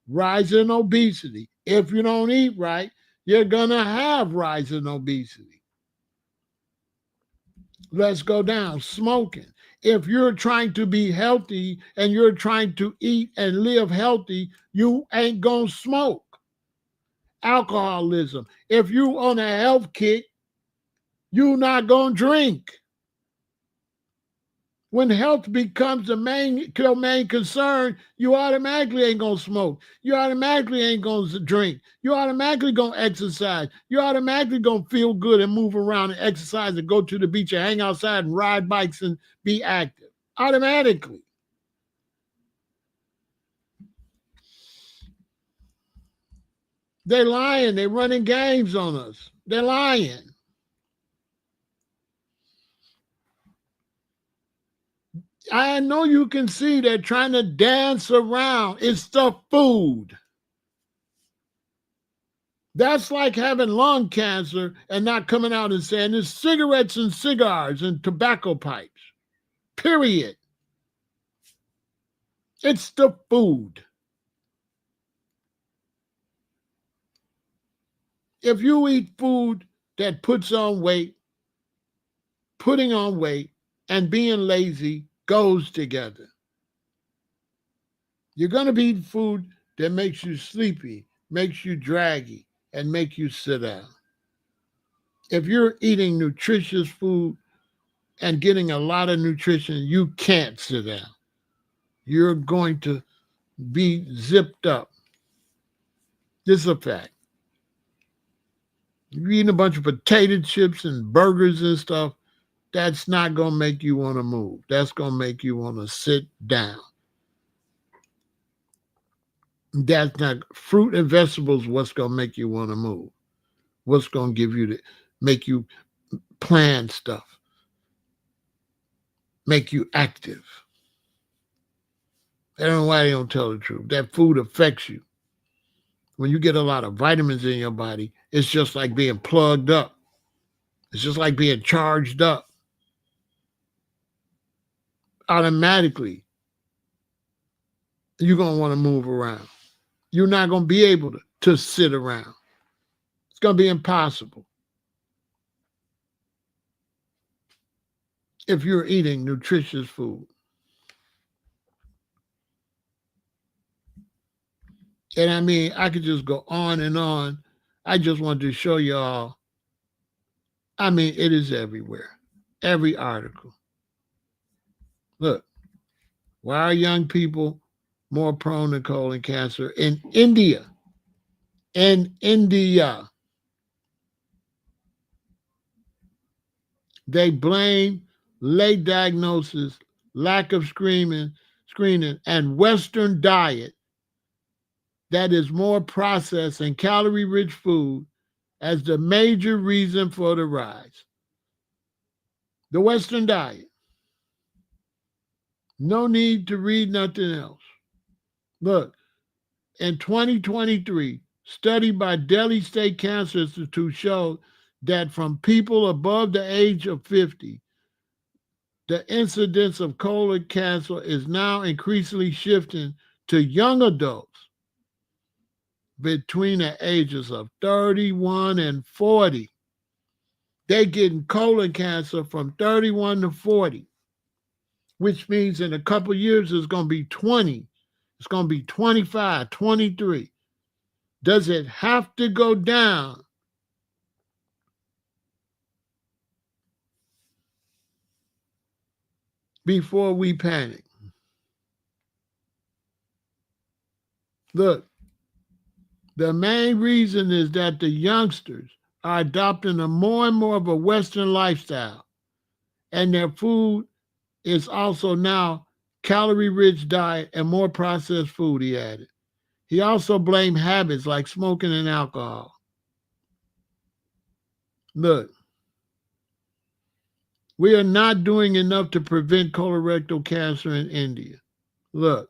Rise in obesity. If you don't eat right, you're going to have rise in obesity. Let's go down. Smoking. If you're trying to be healthy and you're trying to eat and live healthy, you ain't going to smoke. Alcoholism. If you on a health kick, you not gonna drink. When health becomes the main concern, you automatically ain't gonna smoke. You automatically ain't gonna drink. You automatically gonna exercise. You automatically gonna feel good and move around and exercise and go to the beach and hang outside and ride bikes and be active. Automatically. They're lying. They're running games on us. They're lying. I know you can see they're trying to dance around. It's the food. That's like having lung cancer and not coming out and saying it's cigarettes and cigars and tobacco pipes. Period. It's the food. If you eat food that puts on weight, putting on weight and being lazy goes together. You're going to be eating food that makes you sleepy, makes you draggy, and make you sit down. If you're eating nutritious food and getting a lot of nutrition, you can't sit down. You're going to be zipped up. This is a fact. If you're eating a bunch of potato chips and burgers and stuff, that's not going to make you want to move. That's going to make you want to sit down. That's not fruit and vegetables. What's going to make you want to move? What's going to give you make you plan stuff, make you active? I don't know why they don't tell the truth. That food affects you. When you get a lot of vitamins in your body, it's just like being plugged up. It's just like being charged up. Automatically, you're going to want to move around. You're not going to be able to sit around. It's going to be impossible if you're eating nutritious food. And I mean, I could just go on and on. I just wanted to show y'all. I mean, it is everywhere. Every article. Look, why are young people more prone to colon cancer in India? In India, they blame late diagnosis, lack of screening, and Western diet that is more processed and calorie-rich food as the major reason for the rise. The Western diet. No need to read nothing else. Look, in 2023, study by Delhi State Cancer Institute showed that from people above the age of 50, the incidence of colon cancer is now increasingly shifting to young adults between the ages of 31 and 40. They're getting colon cancer from 31 to 40, which means in a couple of years it's going to be 20. It's going to be 25, 23. Does it have to go down? Before we panic. Look, The main reason is that the youngsters are adopting a more and more of a Western lifestyle, and their food is also now calorie-rich diet and more processed food, he added. He also blamed habits like smoking and alcohol. Look, we are not doing enough to prevent colorectal cancer in India. Look,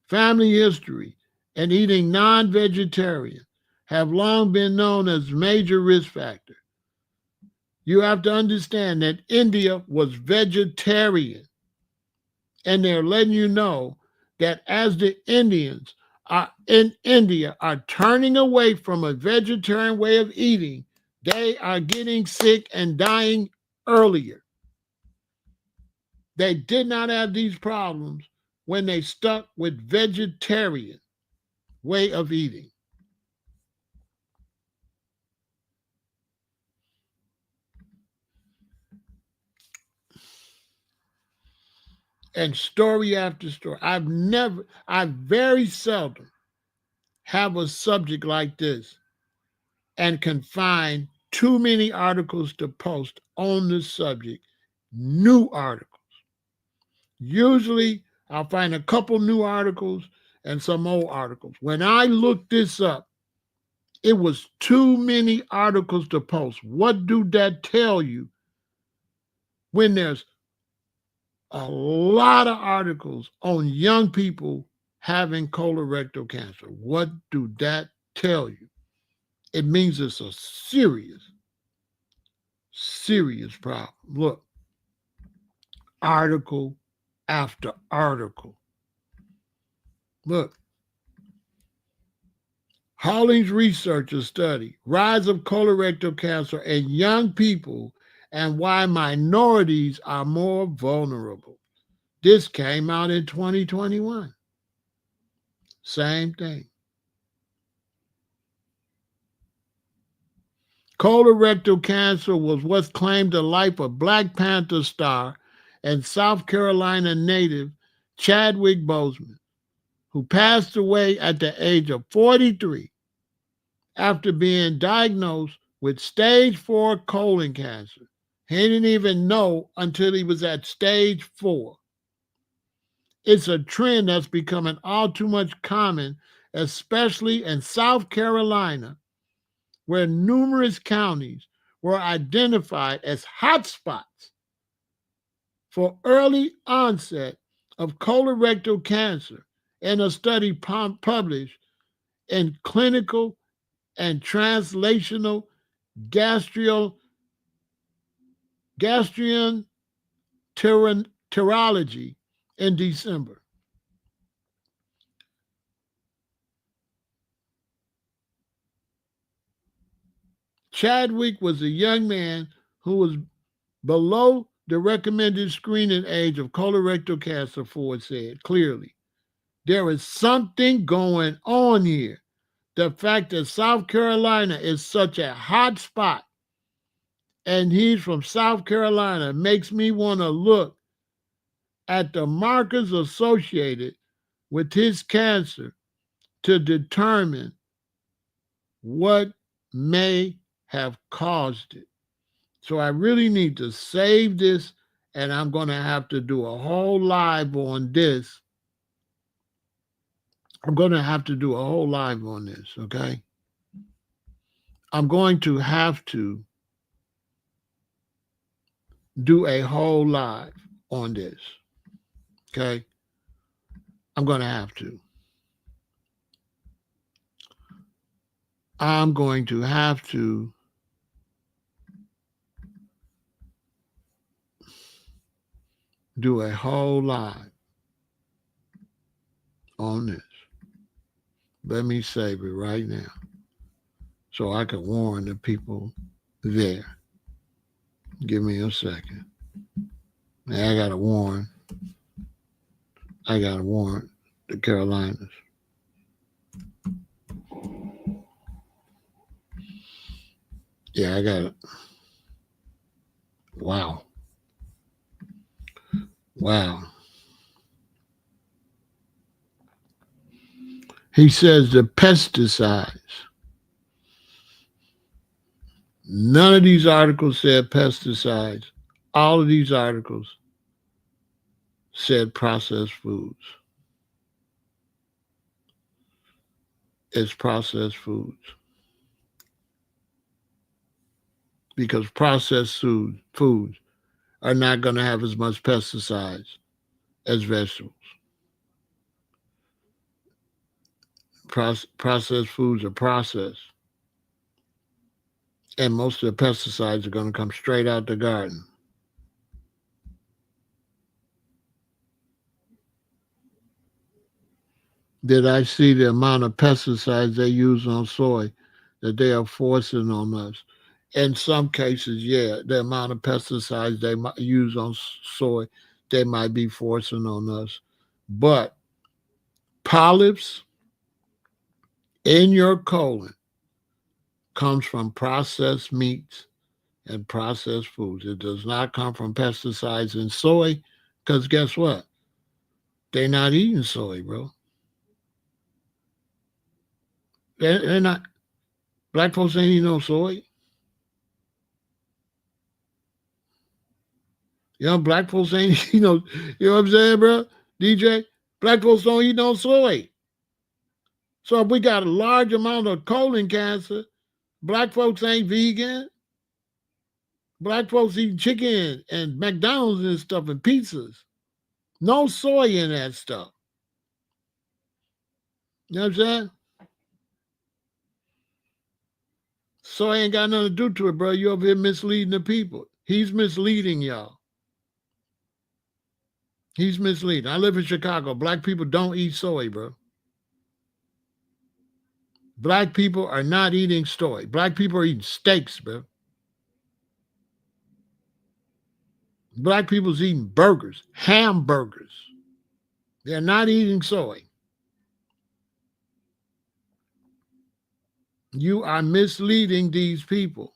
family history and eating non-vegetarian have long been known as major risk factor. You have to understand that India was vegetarian, and they're letting you know that as the Indians are in India are turning away from a vegetarian way of eating, they are getting sick and dying earlier. They did not have these problems when they stuck with vegetarian way of eating. And story after story. I very seldom have a subject like this and can find too many articles to post on this subject, new articles. Usually I'll find a couple new articles and some old articles. When I looked this up, it was too many articles to post. What do that tell you when there's a lot of articles on young people having colorectal cancer? What do that tell you? It means it's a serious, serious problem. Look, article after article. Look, Hollings researchers study rise of colorectal cancer in young people and why minorities are more vulnerable. This came out in 2021. Same thing. Colorectal cancer was what claimed the life of Black Panther star and South Carolina native Chadwick Boseman, who passed away at the age of 43 after being diagnosed with stage 4 colon cancer. He didn't even know until he was at stage 4. It's a trend that's becoming all too much common, especially in South Carolina, where numerous counties were identified as hotspots for early onset of colorectal cancer in a study published in Clinical and Translational Gastroenterology in December. Chadwick was a young man who was below the recommended screening age of colorectal cancer, Ford said clearly. There is something going on here. The fact that South Carolina is such a hot spot and he's from South Carolina makes me want to look at the markers associated with his cancer to determine what may have caused it. So I really need to save this, and I'm going to have to do a whole live on this. I'm going to have to do a whole live on this, okay? I'm going to have to do a whole live on this, okay? I'm going to have to. I'm going to have to do a whole live on this. Let me save it right now so I can warn the people there. Give me a second. I got to warn the Carolinas. Yeah, I got it. Wow. He says the pesticides. None of these articles said pesticides. All of these articles said processed foods. It's processed foods. Because processed foods are not going to have as much pesticides as vegetables. Processed foods are processed. And most of the pesticides are going to come straight out the garden. Did I see the amount of pesticides they use on soy that they are forcing on us? In some cases, yeah, the amount of pesticides they might use on soy, they might be forcing on us. But polyps in your colon comes from processed meats and processed foods. It does not come from pesticides in soy, because guess what? They're not eating soy, bro. They're not. Black folks ain't eating no soy. You know, black folks ain't, you know what I'm saying, bro? DJ, black folks don't eat no soy. So if we got a large amount of colon cancer, black folks ain't vegan. Black folks eat chicken and McDonald's and stuff and pizzas. No soy in that stuff. You know what I'm saying? Soy ain't got nothing to do to it, bro. You over here misleading the people. He's misleading y'all. He's misleading. I live in Chicago. Black people don't eat soy, bro. Black people are not eating soy. Black people are eating steaks, bro. Black people's eating burgers, hamburgers. They're not eating soy. You are misleading these people,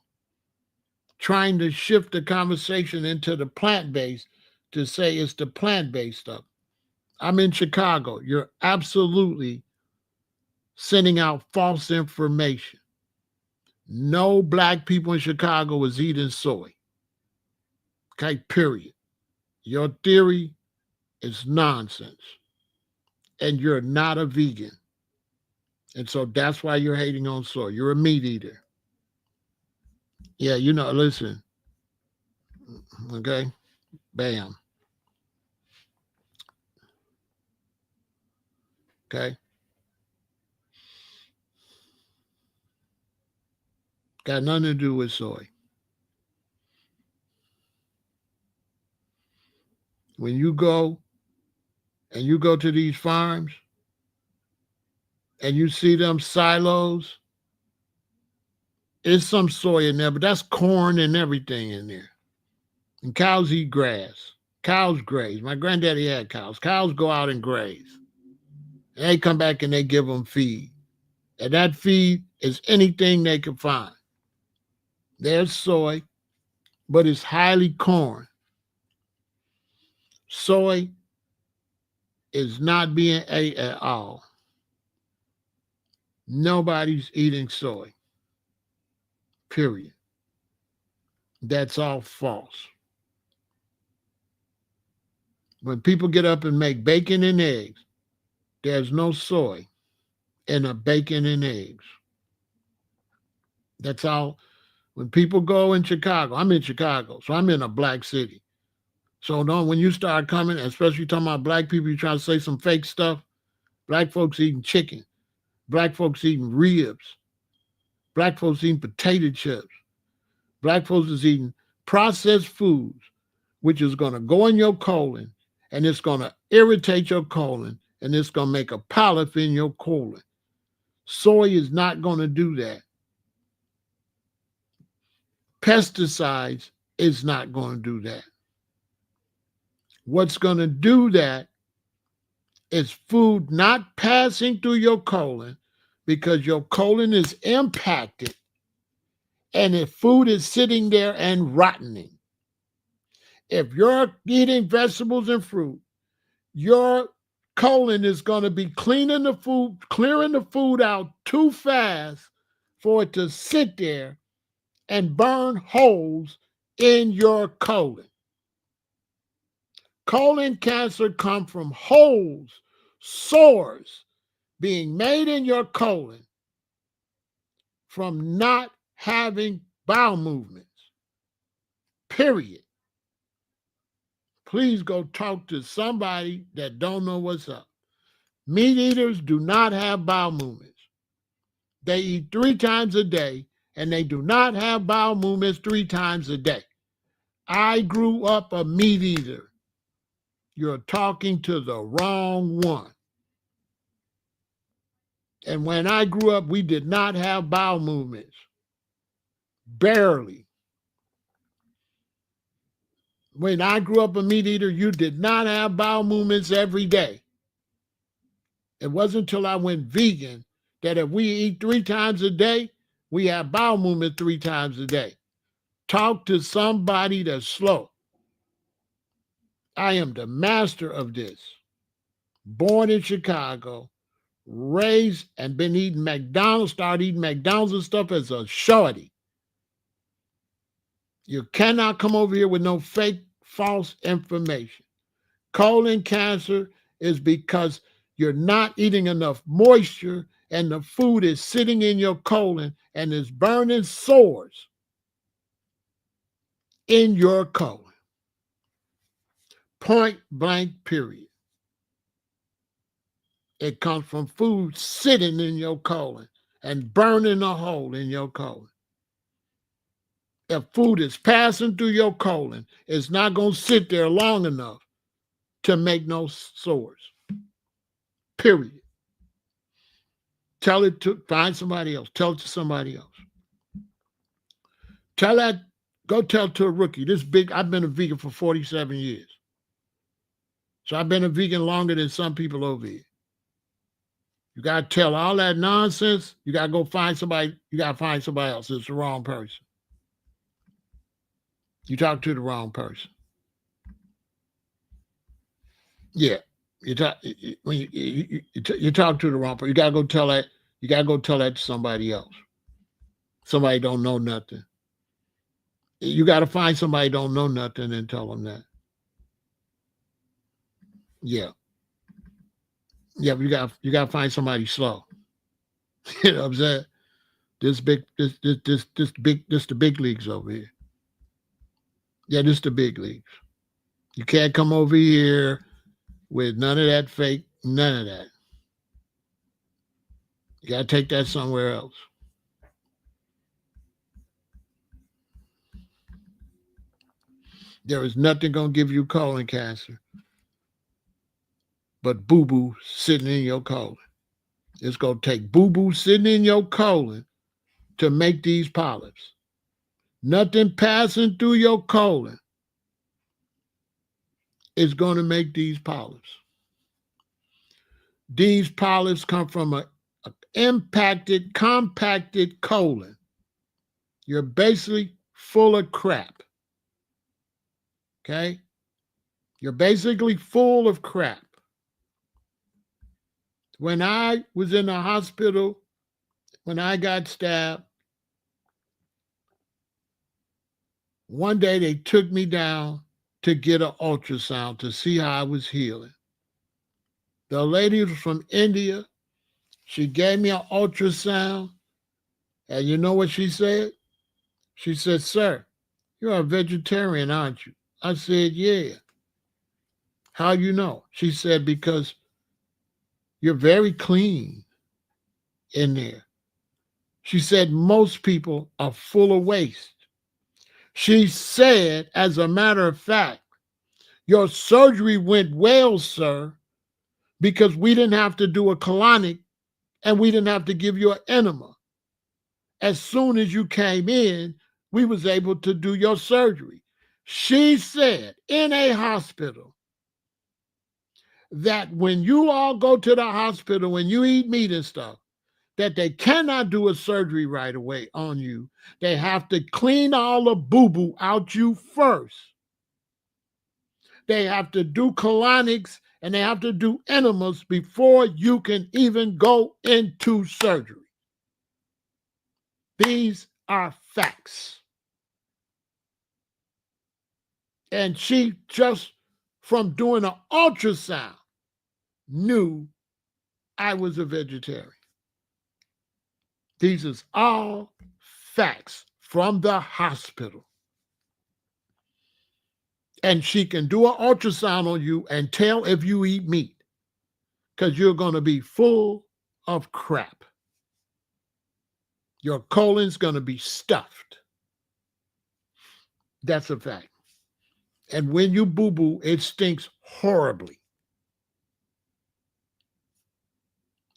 trying to shift the conversation into the plant-based to say it's the plant-based stuff. I'm in Chicago. You're absolutely sending out false information. No black people in Chicago is eating soy. Okay, period. Your theory is nonsense. And you're not a vegan. And so that's why you're hating on soy. You're a meat eater. Yeah, you know, listen. Okay? Bam. Okay? Got nothing to do with soy. When you go to these farms and you see them silos, it's some soy in there, but that's corn and everything in there. And cows eat grass. Cows graze. My granddaddy had cows. Cows go out and graze. And they come back and they give them feed. And that feed is anything they can find. There's soy, but it's highly corn. Soy is not being ate at all. Nobody's eating soy. Period. That's all false. When people get up and make bacon and eggs, there's no soy in a bacon and eggs. That's all. When people go in Chicago, I'm in Chicago, so I'm in a black city. So when you start coming, especially talking about black people, you trying to say some fake stuff. Black folks eating chicken. Black folks eating ribs. Black folks eating potato chips. Black folks is eating processed foods, which is going to go in your colon, and it's going to irritate your colon, and it's going to make a polyp in your colon. Soy is not going to do that. Pesticides is not going to do that. What's going to do that is food not passing through your colon, because your colon is impacted, and if food is sitting there and rotting. If you're eating vegetables and fruit, your colon is going to be clearing the food out too fast for it to sit there and burn holes in your colon. Colon cancer comes from holes, sores being made in your colon from not having bowel movements. Period. Please go talk to somebody that don't know what's up. Meat eaters do not have bowel movements. They eat 3 times a day, and they do not have bowel movements 3 times a day. I grew up a meat eater. You're talking to the wrong one. And when I grew up, we did not have bowel movements. Barely. When I grew up a meat eater, you did not have bowel movements every day. It wasn't until I went vegan that if we eat 3 times a day, we have bowel movement 3 times a day. Talk to somebody that's slow. I am the master of this. Born in Chicago, raised and been eating McDonald's, started eating McDonald's and stuff as a shorty. You cannot come over here with no fake, false information. Colon cancer is because you're not eating enough moisture and the food is sitting in your colon and is burning sores in your colon. Point blank, period. It comes from food sitting in your colon and burning a hole in your colon. If food is passing through your colon, it's not going to sit there long enough to make no sores. Period. Tell it to find somebody else. Tell it to somebody else. Go tell it to a rookie. I've been a vegan for 47 years. So I've been a vegan longer than some people over here. You got to tell all that nonsense. You got to go find somebody. You got to find somebody else. It's the wrong person. You talk to the wrong person. Yeah. You talk to the wrong person. You got to go tell that. You got to go tell that to somebody else. Somebody don't know nothing. You got to find somebody don't know nothing and tell them that. Yeah. Yeah, but you got to find somebody slow. You know what I'm saying? This the big leagues over here. Yeah, this the big leagues. You can't come over here with none of that fake, none of that. You got to take that somewhere else. There is nothing going to give you colon cancer but boo-boo sitting in your colon. It's going to take boo-boo sitting in your colon to make these polyps. Nothing passing through your colon is going to make these polyps. These polyps come from an impacted, compacted colon. You're basically full of crap. Okay? You're basically full of crap. When I was in the hospital, when I got stabbed, one day they took me down to get an ultrasound to see how I was healing. The lady was from India. She gave me an ultrasound. And you know what she said? She said, "Sir, you're a vegetarian, aren't you?" I said, "Yeah." "How you know?" She said, "Because you're very clean in there." She said, "Most people are full of waste." She said, "As a matter of fact, your surgery went well, sir, because we didn't have to do a colonic and we didn't have to give you an enema. As soon as you came in, we was able to do your surgery." She said in a hospital that when you all go to the hospital, when you eat meat and stuff, that they cannot do a surgery right away on you. They have to clean all the boo-boo out you first. They have to do colonics and they have to do enemas before you can even go into surgery. These are facts. And she just from doing an ultrasound knew I was a vegetarian. These is all facts from the hospital. And she can do an ultrasound on you and tell if you eat meat, because you're going to be full of crap. Your colon's going to be stuffed. That's a fact. And when you boo-boo, it stinks horribly.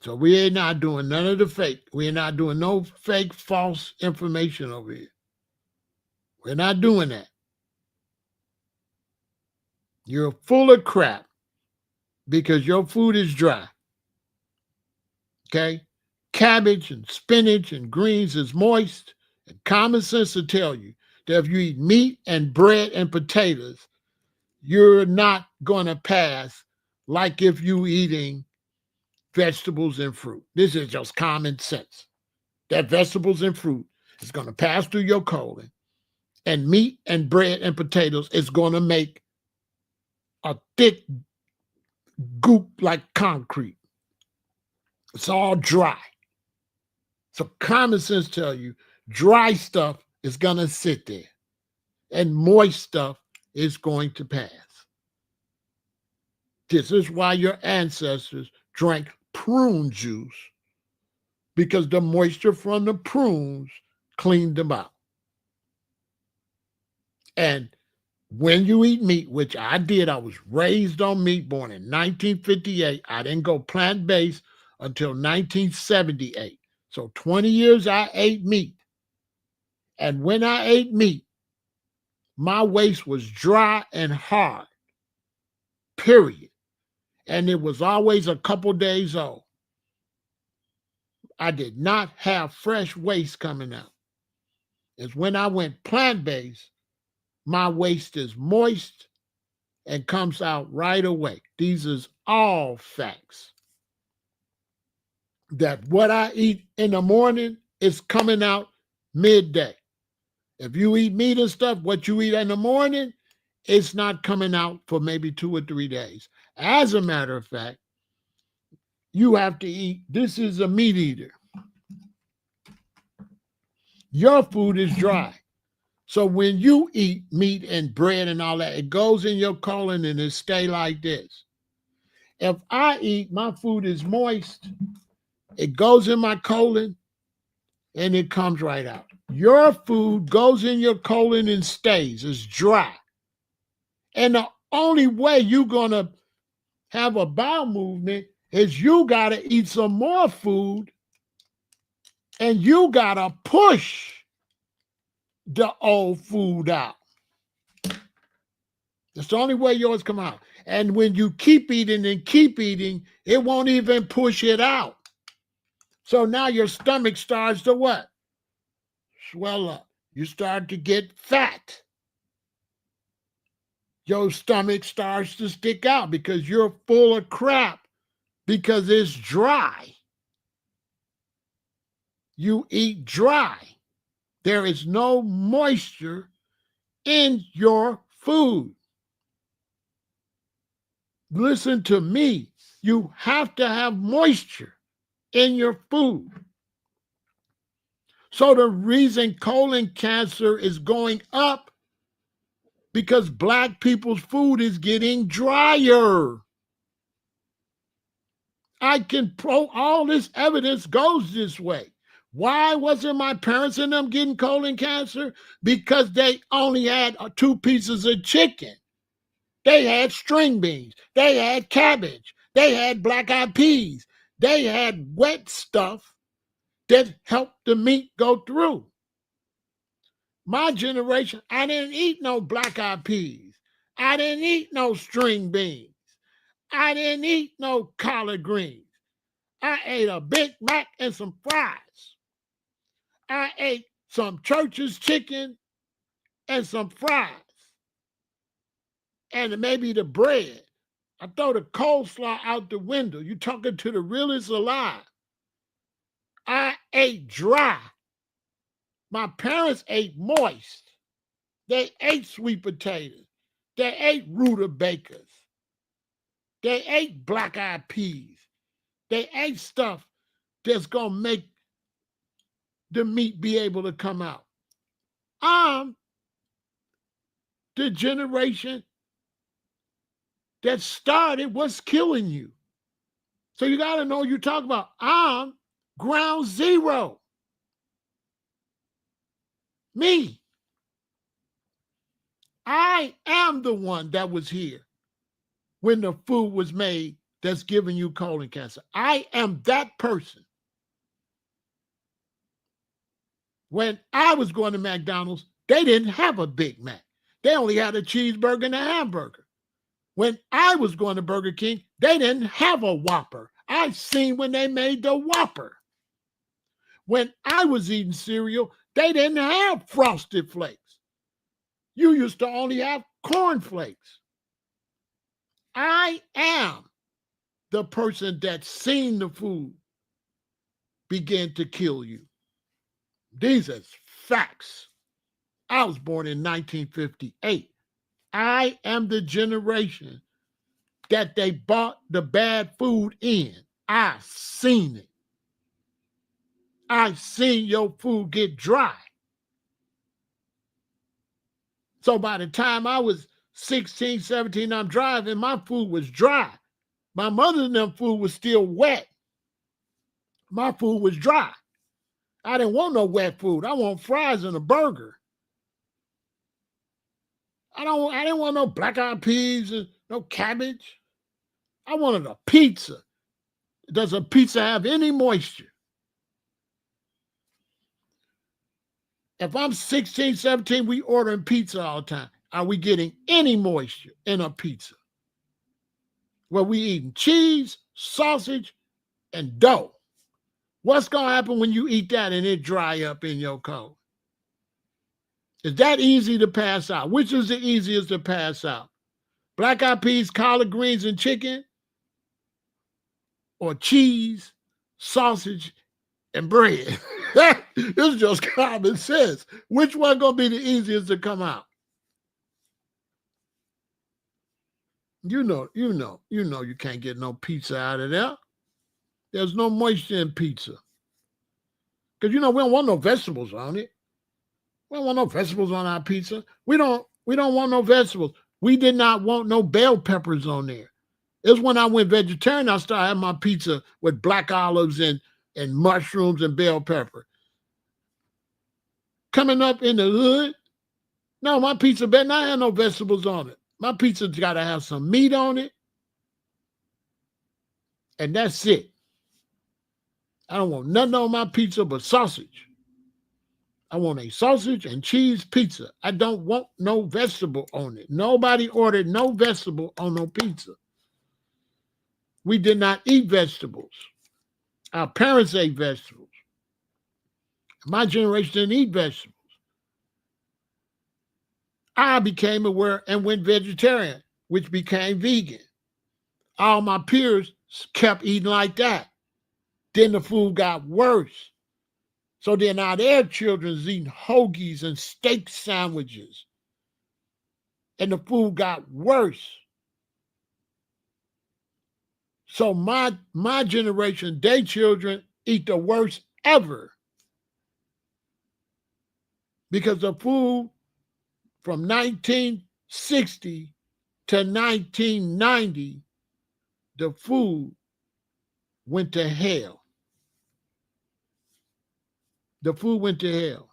So we ain't not doing none of the fake. We're not doing no fake, false information over here. We're not doing that. You're full of crap because your food is dry. Okay? Cabbage and spinach and greens is moist. And common sense will tell you that if you eat meat and bread and potatoes, you're not going to pass like if you eating vegetables and fruit. This is just common sense. That vegetables and fruit is going to pass through your colon, and meat and bread and potatoes is going to make a thick goop like concrete. It's all dry. So common sense tell you dry stuff is going to sit there and moist stuff is going to pass. This is why your ancestors drank prune juice, because the moisture from the prunes cleaned them out. And when you eat meat, which I did, I was raised on meat, born in 1958. I didn't go plant-based until 1978. So 20 years I ate meat. And when I ate meat, my waist was dry and hard, period. And it was always a couple days old. I did not have fresh waste coming out. It's when I went plant-based, my waist is moist and comes out right away. These is all facts. That what I eat in the morning is coming out midday. If you eat meat and stuff, what you eat in the morning, it's not coming out for maybe 2 or 3 days. As a matter of fact, you have to eat. This is a meat eater. Your food is dry. So when you eat meat and bread and all that, it goes in your colon and it stay like this. If I eat, my food is moist, it goes in my colon and it comes right out. Your food goes in your colon and stays. It's dry. And the only way you're going to have a bowel movement is you got to eat some more food and you got to push the old food out. That's the only way yours come out. And when you keep eating and keep eating, it won't even push it out. So now your stomach starts to what? Swell up. You start to get fat. Your stomach starts to stick out because you're full of crap because it's dry. You eat dry. There is no moisture in your food. Listen to me. You have to have moisture in your food. So the reason colon cancer is going up because Black people's food is getting drier. All this evidence goes this way. Why wasn't my parents and them getting colon cancer? Because they only had 2 pieces of chicken. They had string beans. They had cabbage. They had black-eyed peas. They had wet stuff that helped the meat go through. My generation, I didn't eat no black-eyed peas. I didn't eat no string beans. I didn't eat no collard greens. I ate a Big Mac and some fries. I ate some Church's chicken and some fries. And maybe the bread. I throw the coleslaw out the window. You talking to the realest alive. I ate dry. My parents ate moist. They ate sweet potatoes. They ate rutabagas. They ate black-eyed peas. They ate stuff that's going to make the meat be able to come out. I'm the generation that started what's killing you. So you got to know what you're talking about. I'm ground zero. Me. I am the one that was here when the food was made that's giving you colon cancer. I am that person. When I was going to McDonald's, they didn't have a Big Mac. They only had a cheeseburger and a hamburger. When I was going to Burger King, they didn't have a Whopper. I seen when they made the Whopper. When I was eating cereal, they didn't have Frosted Flakes. You used to only have Corn Flakes. I am the person that seen the food begin to kill you. These are facts. I was born in 1958. I am the generation that they bought the bad food in. I seen it. I seen your food get dry. So by the time I was 16, 17, I'm driving, my food was dry. My mother and them food was still wet. My food was dry. I didn't want no wet food. I want fries and a burger. I didn't want no black-eyed peas and no cabbage. I wanted a pizza. Does a pizza have any moisture? If I'm 16, 17, we ordering pizza all the time. Are we getting any moisture in a pizza? Well, we eating cheese, sausage, and dough. What's going to happen when you eat that and it dry up in your colon? Is that easy to pass out? Which is the easiest to pass out? Black-eyed peas, collard greens, and chicken? Or cheese, sausage, and bread? It's just common sense. Which one going to be the easiest to come out? You know you can't get no pizza out of there. There's no moisture in pizza. Because, we don't want no vegetables on it. We don't want no vegetables on our pizza. We don't want no vegetables. We did not want no bell peppers on there. It's when I went vegetarian, I started having my pizza with black olives and mushrooms and bell pepper. Coming up in the hood, no, my pizza better not have no vegetables on it. My pizza's got to have some meat on it. And that's it. I don't want nothing on my pizza but sausage. I want a sausage and cheese pizza. I don't want no vegetable on it. Nobody ordered no vegetable on no pizza. We did not eat vegetables. Our parents ate vegetables. My generation didn't eat vegetables. I became aware and went vegetarian, which became vegan. All my peers kept eating like that. Then the food got worse. So then now their children's eating hoagies and steak sandwiches. And the food got worse. So my generation, their children eat the worst ever. Because the food from 1960 to 1990, the food went to hell. The food went to hell.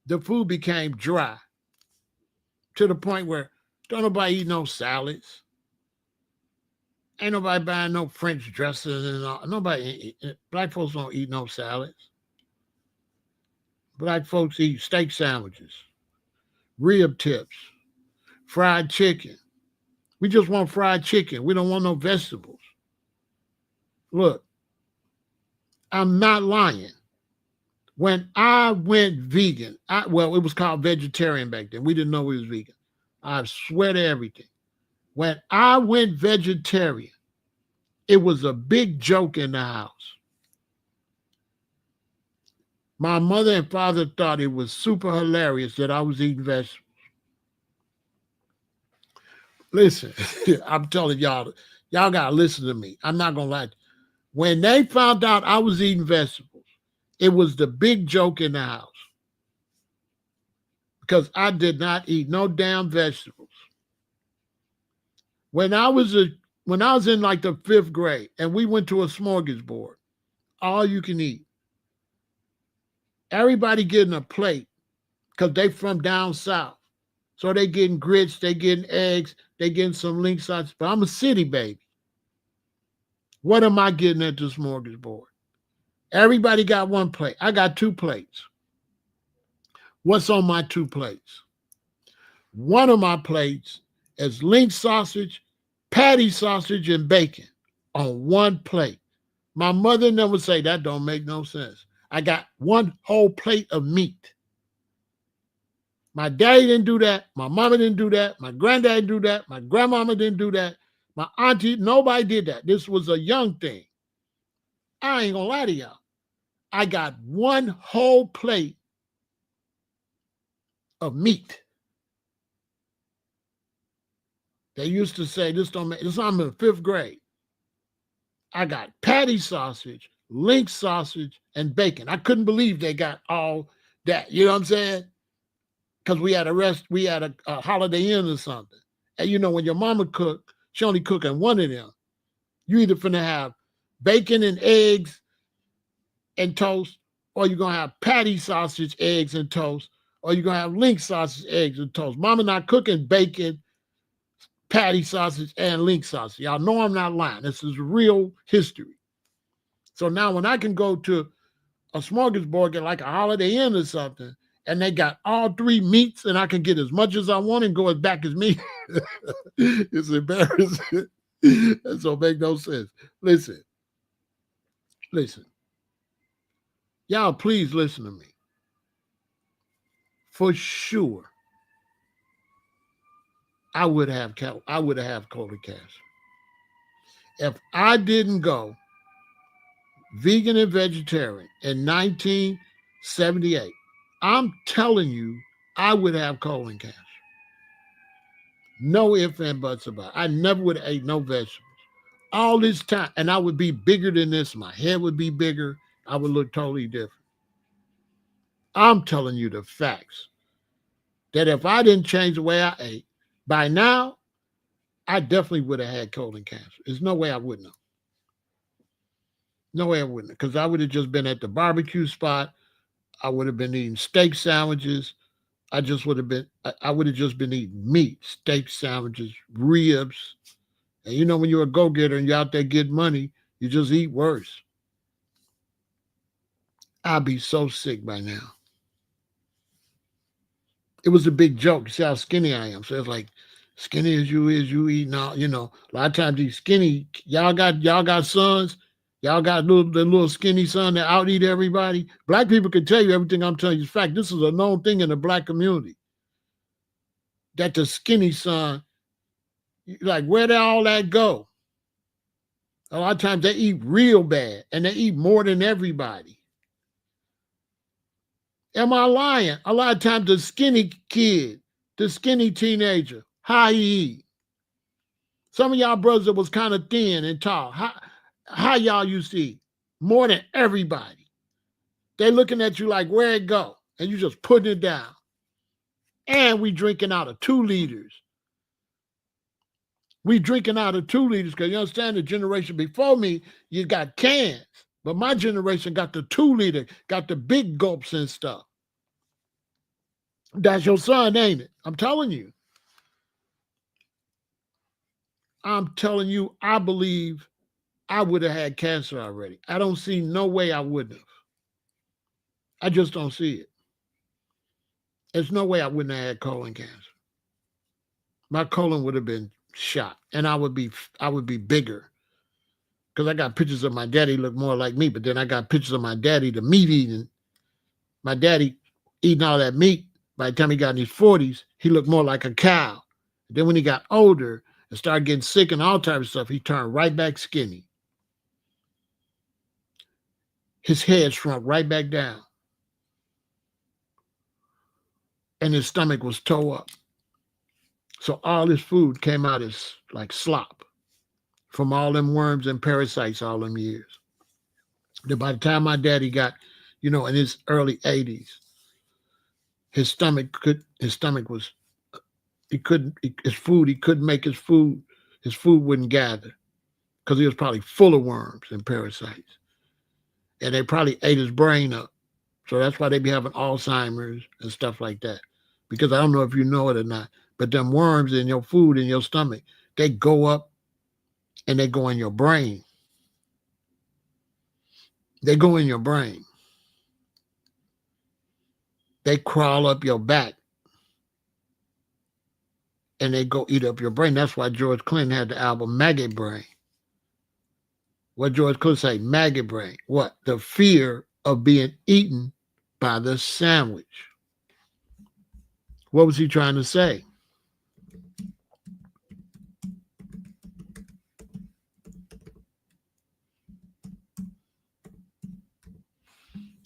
The food became dry to the point where don't nobody eat no salads. Ain't nobody buying no French dressing and all. Black folks don't eat no salads. Black folks eat steak sandwiches, rib tips, fried chicken. We just want fried chicken. We don't want no vegetables. Look, I'm not lying. When I went vegan, it was called vegetarian back then. We didn't know we was vegan. I swear to everything. When I went vegetarian, it was a big joke in the house. My mother and father thought it was super hilarious that I was eating vegetables. Listen, I'm telling y'all got to listen to me. I'm not going to lie. When they found out I was eating vegetables, it was the big joke in the house because I did not eat no damn vegetables. When I was in like the 5th grade and we went to a smorgasbord, all you can eat. Everybody getting a plate because they from down south. So they getting grits, they getting eggs, they getting some link sausage. But I'm a city baby. What am I getting at this smorgasbord? Everybody got one plate. I got 2 plates. What's on my 2 plates? One of my plates is link sausage, patty sausage, and bacon on one plate. My mother never say that don't make no sense. I got one whole plate of meat. My daddy didn't do that. My mama didn't do that. My granddad didn't do that. My grandmama didn't do that. My auntie, nobody did that. This was a young thing. I ain't gonna lie to y'all. I got one whole plate of meat. They used to say this don't make this. I'm in the 5th grade. I got patty sausage, link sausage, and bacon. I couldn't believe they got all that. You know what I'm saying? Because we had a Holiday Inn or something. And you know, when your mama cook, she only cooking one of them. You either finna have bacon and eggs and toast, or you're gonna have patty sausage, eggs, and toast, or you're gonna have link sausage, eggs, and toast. Mama not cooking bacon, patty sausage, and link sausage. Y'all know I'm not lying. This is real history. So now when I can go to a smorgasbord like a Holiday Inn or something, and they got all 3 meats, and I can get as much as I want and go as back as me, it's embarrassing. That don't make no sense. Listen. Y'all, please listen to me. For sure, I would have colon cancer. If I didn't go vegan and vegetarian in 1978, I'm telling you, I would have colon cancer. No ifs and buts about it. I never would have ate no vegetables. All this time, and I would be bigger than this. My head would be bigger. I would look totally different. I'm telling you the facts. That if I didn't change the way I ate, by now, I definitely would have had colon cancer. There's no way I wouldn't have. No way I wouldn't have. Because I would have just been at the barbecue spot. I would have been eating steak sandwiches. I would have just been eating meat, steak sandwiches, ribs. And you know, when you're a go-getter and you're out there getting money, you just eat worse. I'd be so sick by now. It was a big joke. You see how skinny I am. So it's like, skinny as you eat now. You know, a lot of times these skinny, y'all got sons. Y'all got the little skinny son that out eat everybody. Black people can tell you everything I'm telling you is fact. This is a known thing in the black community. That the skinny son, like, where did all that go? A lot of times they eat real bad and they eat more than everybody. Am I lying? A lot of times the skinny kid, the skinny teenager, how he eat. Some of y'all brothers that was kind of thin and tall, how y'all used to eat? More than everybody. They looking at you like, where it go? And you just putting it down. And we drinking out of 2 liters. We drinking out of 2 liters because you understand the generation before me, you got cans. But my generation got the 2 liter, got the big gulps and stuff. That's your son, ain't it? I'm telling you. I believe I would have had cancer already. I don't see no way I wouldn't have. I just don't see it. There's no way I wouldn't have had colon cancer. My colon would have been shot, and I would be bigger. Because I got pictures of my daddy look more like me, but then I got pictures of my daddy, the meat eating. My daddy eating all that meat. By the time he got in his 40s, he looked more like a cow. Then when he got older and started getting sick and all types of stuff, he turned right back skinny. His head shrunk right back down. And his stomach was tore up. So all his food came out as like slop from all them worms and parasites all them years. Then by the time my daddy got, in his early 80s, his stomach was, he couldn't make his food wouldn't gather because he was probably full of worms and parasites. And they probably ate his brain up. So that's why they be having Alzheimer's and stuff like that. Because I don't know if you know it or not, but them worms in your food, in your stomach, they go up and they go in your brain. They go in your brain. They crawl up your back and they go eat up your brain. That's why George Clinton had the album Maggot Brain. What George Clinton say? Maggot Brain. What? The fear of being eaten by the sandwich. What was he trying to say?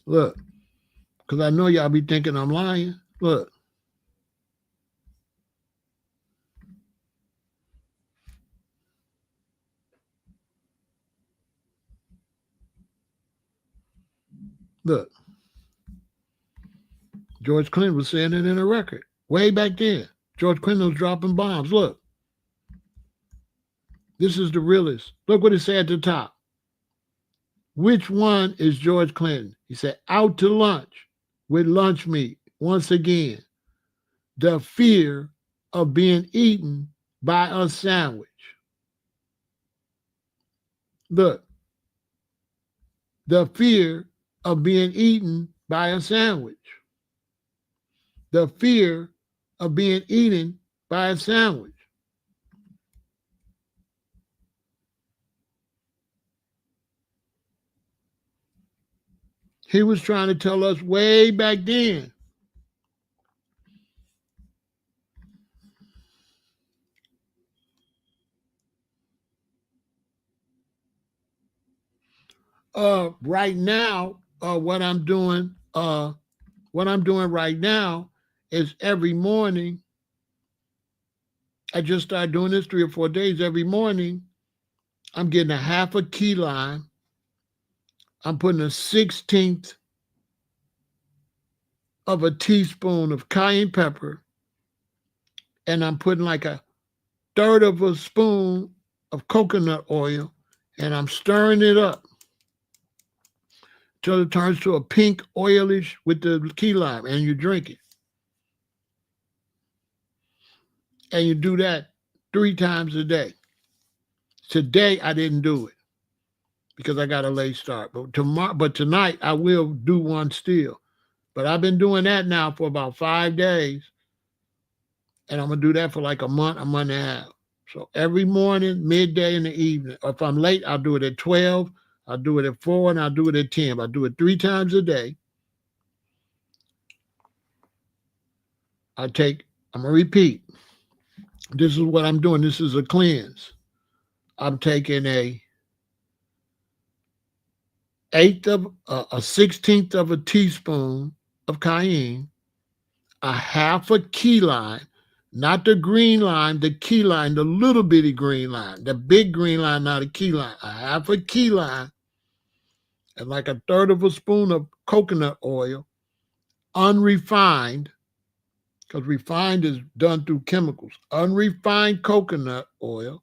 Look, because I know y'all be thinking I'm lying. Look. Look. George Clinton was saying it in a record way back then. George Clinton was dropping bombs. Look. This is the realest. Look what it said at the top. Which one is George Clinton? He said, out to lunch with lunch meat. Once again, the fear of being eaten by a sandwich. Look, the fear of being eaten by a sandwich. The fear of being eaten by a sandwich. He was trying to tell us way back then. Right now, what I'm doing right now is every morning. I just started doing this 3 or 4 days. Every morning, I'm getting a half a key lime. I'm putting a 1/16 of a teaspoon of cayenne pepper, and I'm putting like a 1/3 of a spoon of coconut oil, and I'm stirring it up till it turns to a pink oilish with the key lime, and you drink it. And you do that 3 times a day. Today, I didn't do it because I got a late start. But tonight, I will do one still. But I've been doing that now for about 5 days. And I'm going to do that for like a month and a half. So every morning, midday, and the evening. Or if I'm late, I'll do it at 12. I'll do it at 4, and I'll do it at 10. I'll do it 3 times a day. I'm going to repeat. This is what I'm doing. This is a cleanse. I'm taking a 1/16 of a teaspoon of cayenne, a half a key lime, not the green lime, the key lime, the little bitty green lime, the big green lime, not a key lime, a half a key lime, and like 1/3 of a spoon of coconut oil, unrefined, because refined is done through chemicals, unrefined coconut oil.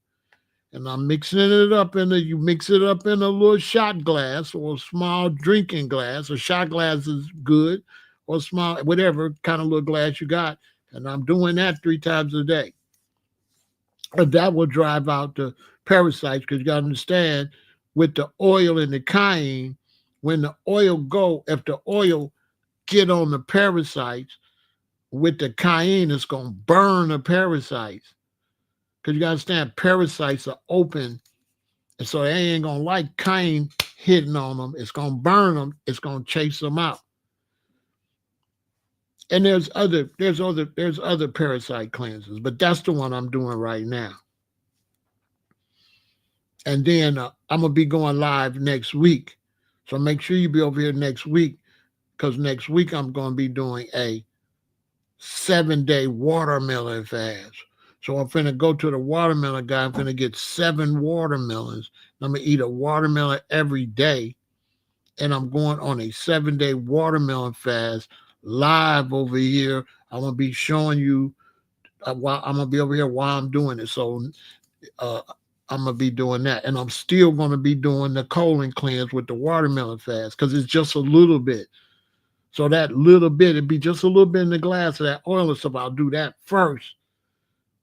And I'm mixing it up you mix it up in a little shot glass or a small drinking glass. A shot glass is good, or small, whatever kind of little glass you got. And I'm doing that 3 times a day. And that will drive out the parasites, because you got to understand, with the oil and the cayenne, when the oil if the oil get on the parasites, with the cayenne, it's going to burn the parasites. Because you got to understand, parasites are open, and so they ain't going to like cayenne hitting on them. It's going to burn them. It's going to chase them out. And there's other parasite cleanses, but that's the one I'm doing right now. And then I'm going to be going live next week. So make sure you be over here next week, because next week I'm going to be doing a 7-day watermelon fast. So I'm finna go to the watermelon guy. I'm finna get 7 watermelons. I'm gonna eat a watermelon every day, and I'm going on a 7-day watermelon fast live over here. I'm gonna be showing you while I'm gonna be over here while I'm doing it. So uh, I'm gonna be doing that, and I'm still gonna be doing the colon cleanse with the watermelon fast because it's just a little bit. So that little bit, it'd be just a little bit in the glass of that oil and stuff. I'll do that first.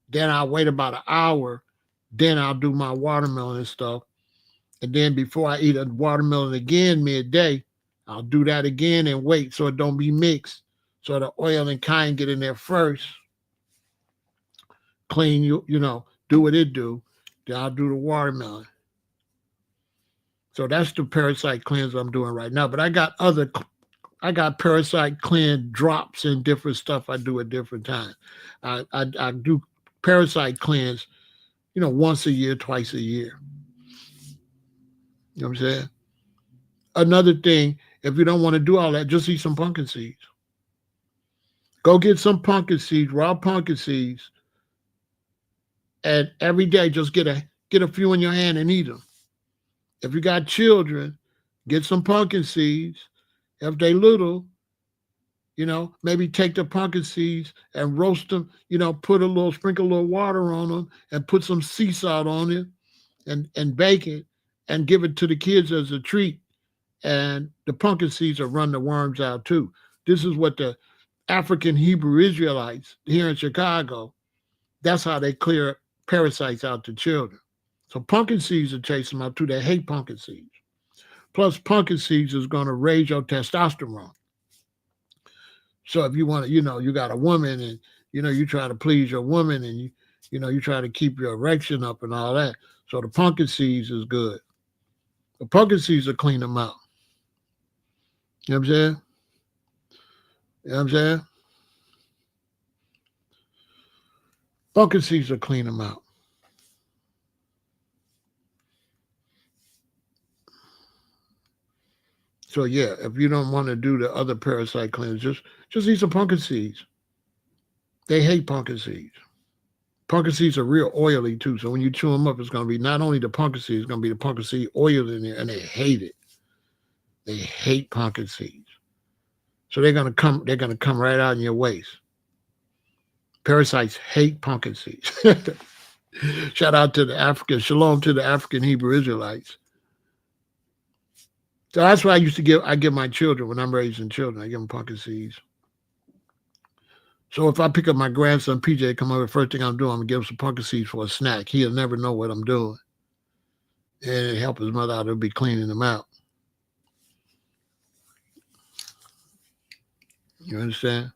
Then I'll wait about an hour. Then I'll do my watermelon and stuff. And then before I eat a watermelon again midday, I'll do that again and wait so it don't be mixed. So the oil and cayenne get in there first. Clean do what it do. Then I'll do the watermelon. So that's the parasite cleanse I'm doing right now. But I got parasite cleanse drops and different stuff I do at different times. I do parasite cleanse, once a year, twice a year. You know what I'm saying? Another thing, if you don't want to do all that, just eat some pumpkin seeds. Go get some pumpkin seeds, raw pumpkin seeds, and every day just get a few in your hand and eat them. If you got children, get some pumpkin seeds. If they little, maybe take the pumpkin seeds and roast them, sprinkle a little water on them and put some sea salt on it and bake it and give it to the kids as a treat. And the pumpkin seeds will run the worms out too. This is what the African Hebrew Israelites here in Chicago, that's how they clear parasites out to children. So pumpkin seeds will chase them out too. They hate pumpkin seeds. Plus, pumpkin seeds is going to raise your testosterone. So if you want to, you got a woman and, you try to please your woman and you try to keep your erection up and all that. So the pumpkin seeds is good. The pumpkin seeds will clean them out. You know what I'm saying? You know what I'm saying? Pumpkin seeds will clean them out. So yeah, if you don't want to do the other parasite cleanse, just eat some pumpkin seeds. They hate pumpkin seeds. Pumpkin seeds are real oily too. So when you chew them up, it's going to be not only the pumpkin seeds, it's going to be the pumpkin seed oil in there, and they hate it. They hate pumpkin seeds. So they're going to come right out in your waist. Parasites hate pumpkin seeds. Shout out to the African, shalom to the African Hebrew Israelites. So that's why I give my children, when I'm raising children, I give them pumpkin seeds. So if I pick up my grandson, PJ, come over, first thing I'm doing, I'm going to give him some pumpkin seeds for a snack. He'll never know what I'm doing. And it help his mother out. It'll be cleaning them out. You understand?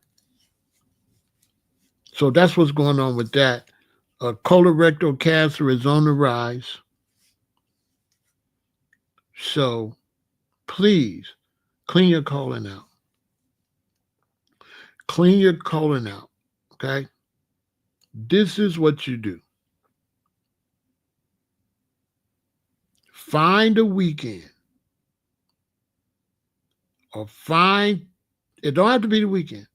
So that's what's going on with that. Colorectal cancer is on the rise. So please clean your colon out. Clean your colon out. Okay? This is what you do. Find a weekend. Or it don't have to be the weekend.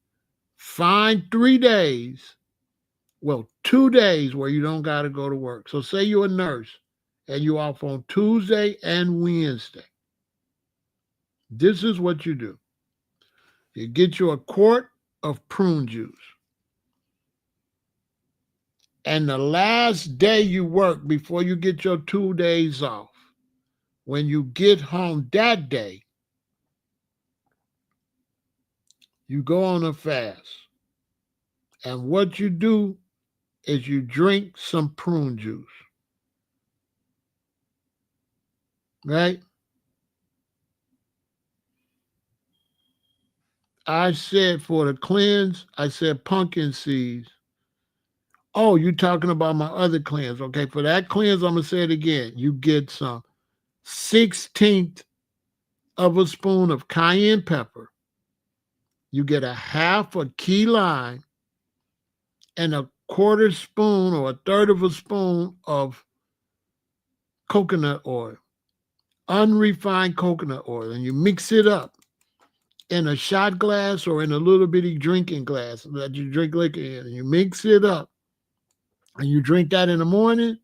Find 3 days. Well, 2 days where you don't got to go to work. So say you're a nurse and you're off on Tuesday and Wednesday. This is what you do. You get you a quart of prune juice. And the last day you work before you get your 2 days off, when you get home that day, you go on a fast. And what you do is you drink some prune juice. Right? I said for the cleanse, I said pumpkin seeds. Oh, you're talking about my other cleanse. Okay, for that cleanse, I'm going to say it again. You get some 1/16 of a spoon of cayenne pepper. You get a half a key lime and a 1/4 spoon or 1/3 of a spoon of coconut oil, unrefined coconut oil, and you mix it up in a shot glass or in a little bitty drinking glass that you drink liquor in, and you mix it up, and you drink that in the morning,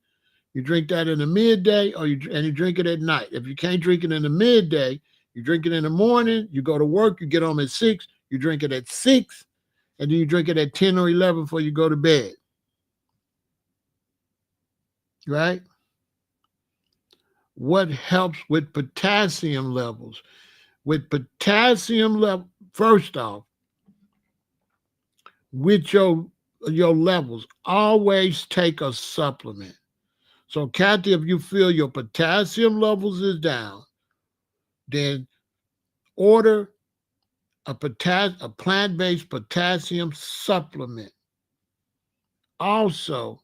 you drink that in the midday, and you drink it at night. If you can't drink it in the midday, you drink it in the morning, you go to work, you get home at 6, you drink it at 6, and then you drink it at 10 or 11 before you go to bed. Right? What helps with potassium levels? With potassium level, first off, with your levels, always take a supplement. So, Kathy, if you feel your potassium levels is down, then order a plant-based potassium supplement. Also,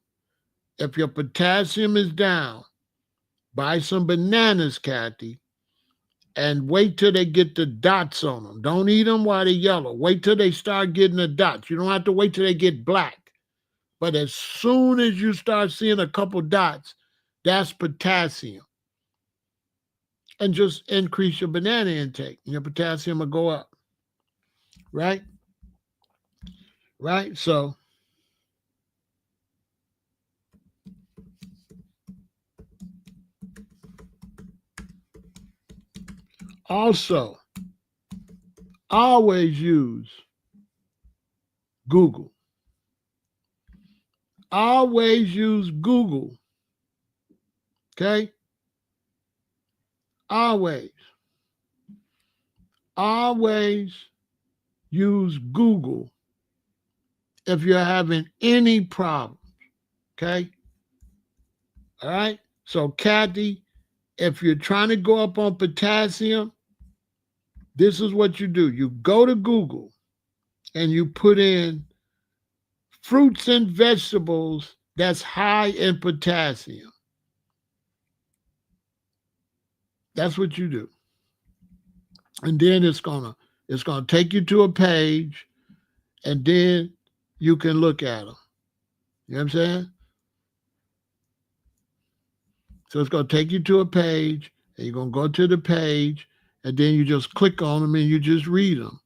if your potassium is down, buy some bananas, Kathy, and wait till they get the dots on them. Don't eat them while they're yellow. Wait till they start getting the dots. You don't have to wait till they get black. But as soon as you start seeing a couple dots, that's potassium. And just increase your banana intake, and your potassium will go up. Right? Right? So, also, always use Google. Always use Google. Okay? Always. Always use Google if you're having any problems. Okay? All right? So, Kathy, if you're trying to go up on potassium, this is what you do. You go to Google and you put in fruits and vegetables that's high in potassium. That's what you do. And then it's gonna take you to a page, and then you can look at them. You know what I'm saying? So it's gonna take you to a page, and you're gonna go to the page, and then you just click on them and you just read them.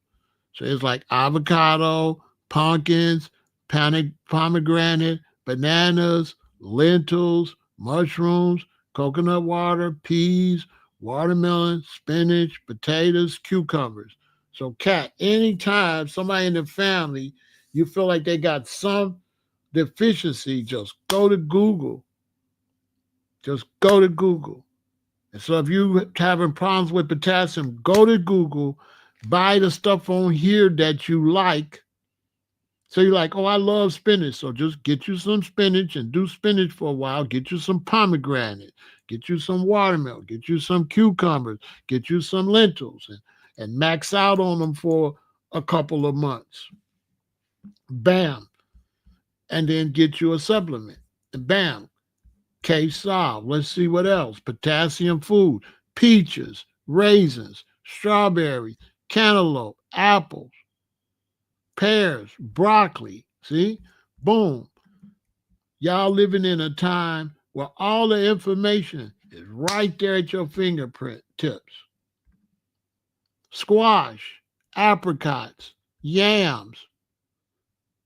So it's like avocado, pumpkins, pomegranate, bananas, lentils, mushrooms, coconut water, peas, watermelon, spinach, potatoes, cucumbers. So, Kat, anytime somebody in the family, you feel like they got some deficiency, just go to Google. Just go to Google. And so if you're having problems with potassium, go to Google, buy the stuff on here that you like. So you're like, oh, I love spinach. So just get you some spinach and do spinach for a while. Get you some pomegranate. Get you some watermelon. Get you some cucumbers. Get you some lentils and max out on them for a couple of months. Bam. And then get you a supplement. And bam. Case solved. Let's see what else. Potassium food. Peaches, raisins, strawberries, cantaloupe, apples, pears, broccoli. See? Boom. Y'all living in a time where all the information is right there at your fingerprint tips. Squash, apricots, yams,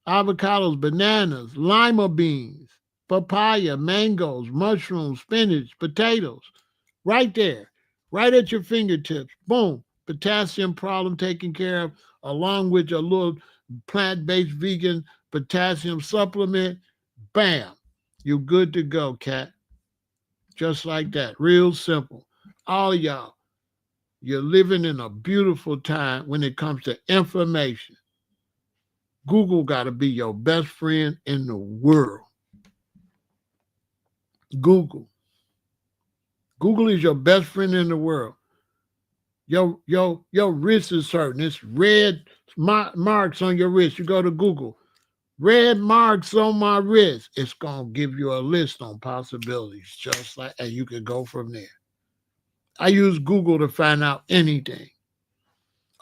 avocados, bananas, lima beans, papaya, mangoes, mushrooms, spinach, potatoes. Right there, right at your fingertips. Boom. Potassium problem taken care of, along with your little plant-based vegan potassium supplement. Bam. You're good to go, Kat. Just like that. Real simple. All y'all, you're living in a beautiful time when it comes to information. Google got to be your best friend in the world. Google. Google is your best friend in the world. Your wrist is hurting. It's red marks on your wrist. You go to Google. Red marks on my wrist. It's going to give you a list on possibilities, just like, and you can go from there. I use Google to find out anything.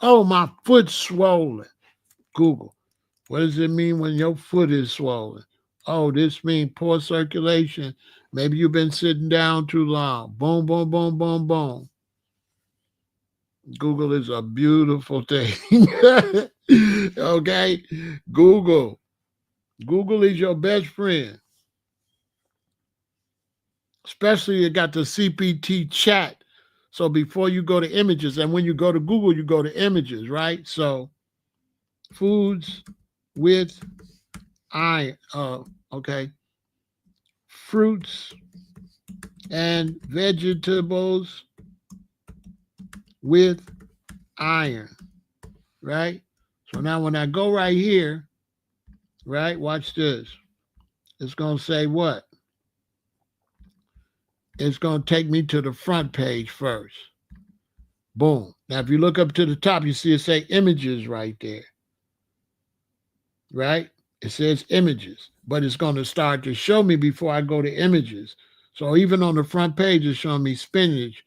Oh, my foot's swollen. Google. What does it mean when your foot is swollen? Oh, this means poor circulation Maybe you've been sitting down too long. Boom, boom, boom, boom, boom. Google is a beautiful thing. Okay? Google. Google is your best friend. Especially it got the CPT chat. So before you go to images, and when you go to Google, you go to images, right? So foods with iron, okay, fruits and vegetables with iron, right? So now when I go right here, right, watch this. It's going to say what? It's going to take me to the front page first. Boom. Now, if you look up to the top, you see it say images right there, right? It says images, but it's going to start to show me before I go to images. So even on the front page, it's showing me spinach,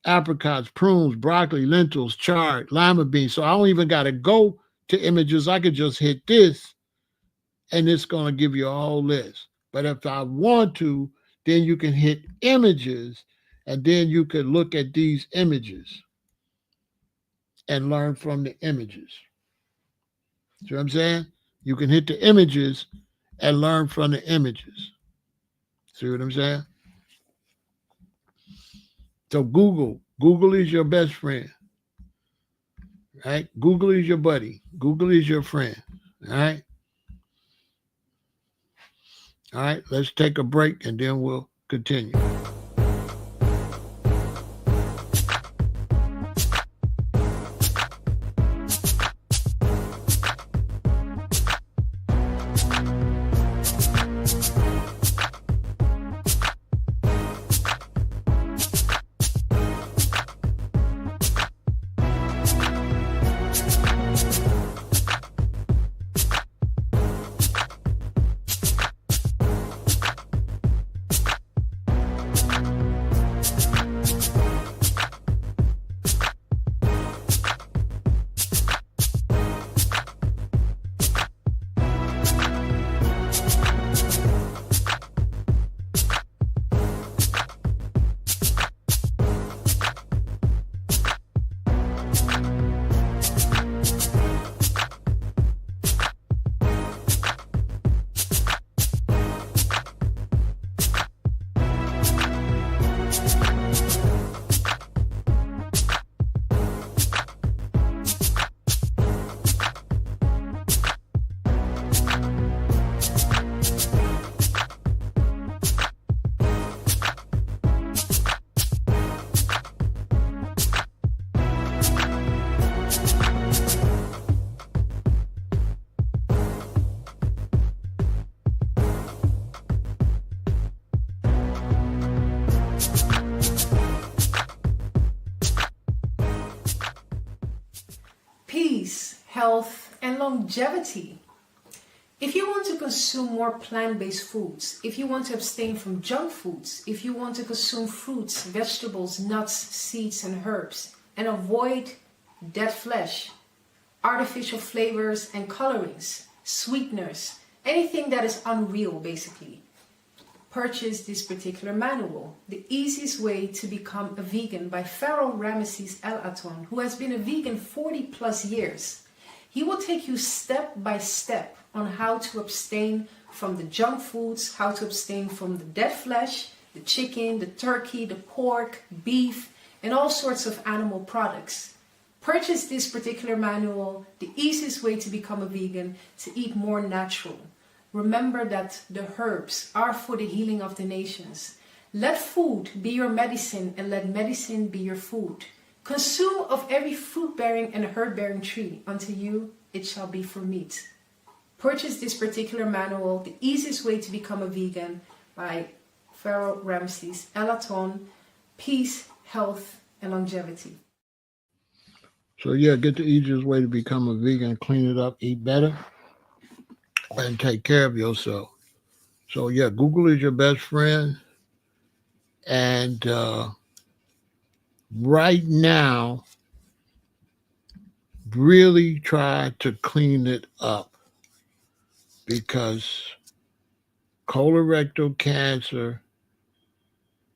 apricots, prunes, broccoli, lentils, chard, lima beans. So I don't even got to go to images. I could just hit this and it's going to give you a whole list. But if I want to, then you can hit images and then you could look at these images and learn from the images. See what I'm saying? You can hit the images and learn from the images. See what I'm saying? So Google is your best friend, right? Google is your buddy. Google is your friend, all right? All right, let's take a break and then we'll continue. Peace, health, and longevity. If you want to consume more plant-based foods, if you want to abstain from junk foods, if you want to consume fruits, vegetables, nuts, seeds, and herbs, and avoid dead flesh, artificial flavors and colorings, sweeteners, anything that is unreal basically, purchase this particular manual, The Easiest Way to Become a Vegan by Pharaoh Ramesses El Aton, who has been a vegan 40 plus years. He will take you step by step on how to abstain from the junk foods, how to abstain from the dead flesh, the chicken, the turkey, the pork, beef, and all sorts of animal products. Purchase this particular manual, The Easiest Way to Become a Vegan, to eat more natural. Remember that the herbs are for the healing of the nations. Let food be your medicine and let medicine be your food. Consume of every fruit-bearing and herb-bearing tree. Unto you it shall be for meat. Purchase this particular manual, The Easiest Way to Become a Vegan by Pharaoh Ramesses El Aton. Peace, health, and longevity. So yeah, get the easiest way to become a vegan, clean it up, eat better, and take care of yourself. So yeah, Google is your best friend. And right now, really try to clean it up because colorectal cancer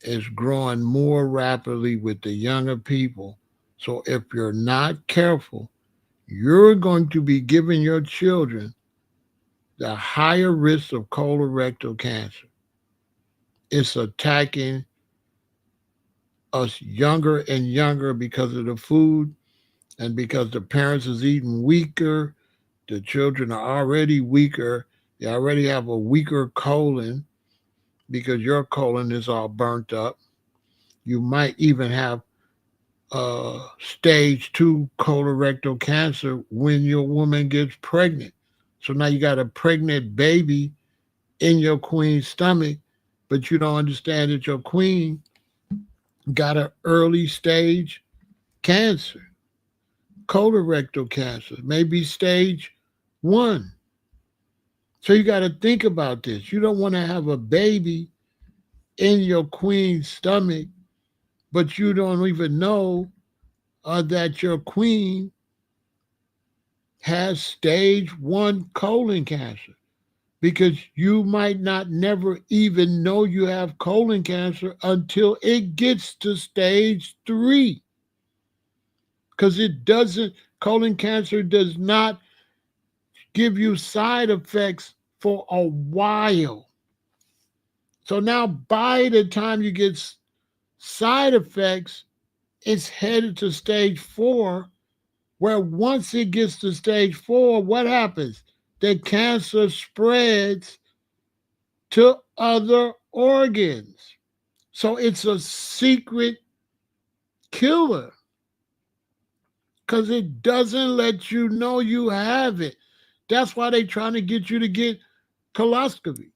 is growing more rapidly with the younger people. So if you're not careful, you're going to be giving your children the higher risk of colorectal cancer. It's attacking us younger and younger because of the food and because the parents is eating weaker. The children are already weaker. They already have a weaker colon because your colon is all burnt up. You might even have stage 2 colorectal cancer when your woman gets pregnant. So now you got a pregnant baby in your queen's stomach, but you don't understand that your queen got an early stage cancer, colorectal cancer, maybe stage 1. So you got to think about this. You don't want to have a baby in your queen's stomach, but you don't even know that your queen has stage 1 colon cancer because you might not never even know you have colon cancer until it gets to stage 3 because colon cancer does not give you side effects for a while. So now by the time you get side effects, it's headed to stage 4, where once it gets to stage 4, what happens? The cancer spreads to other organs. So it's a secret killer because it doesn't let you know you have it. That's why they're trying to get you to get coloscopy.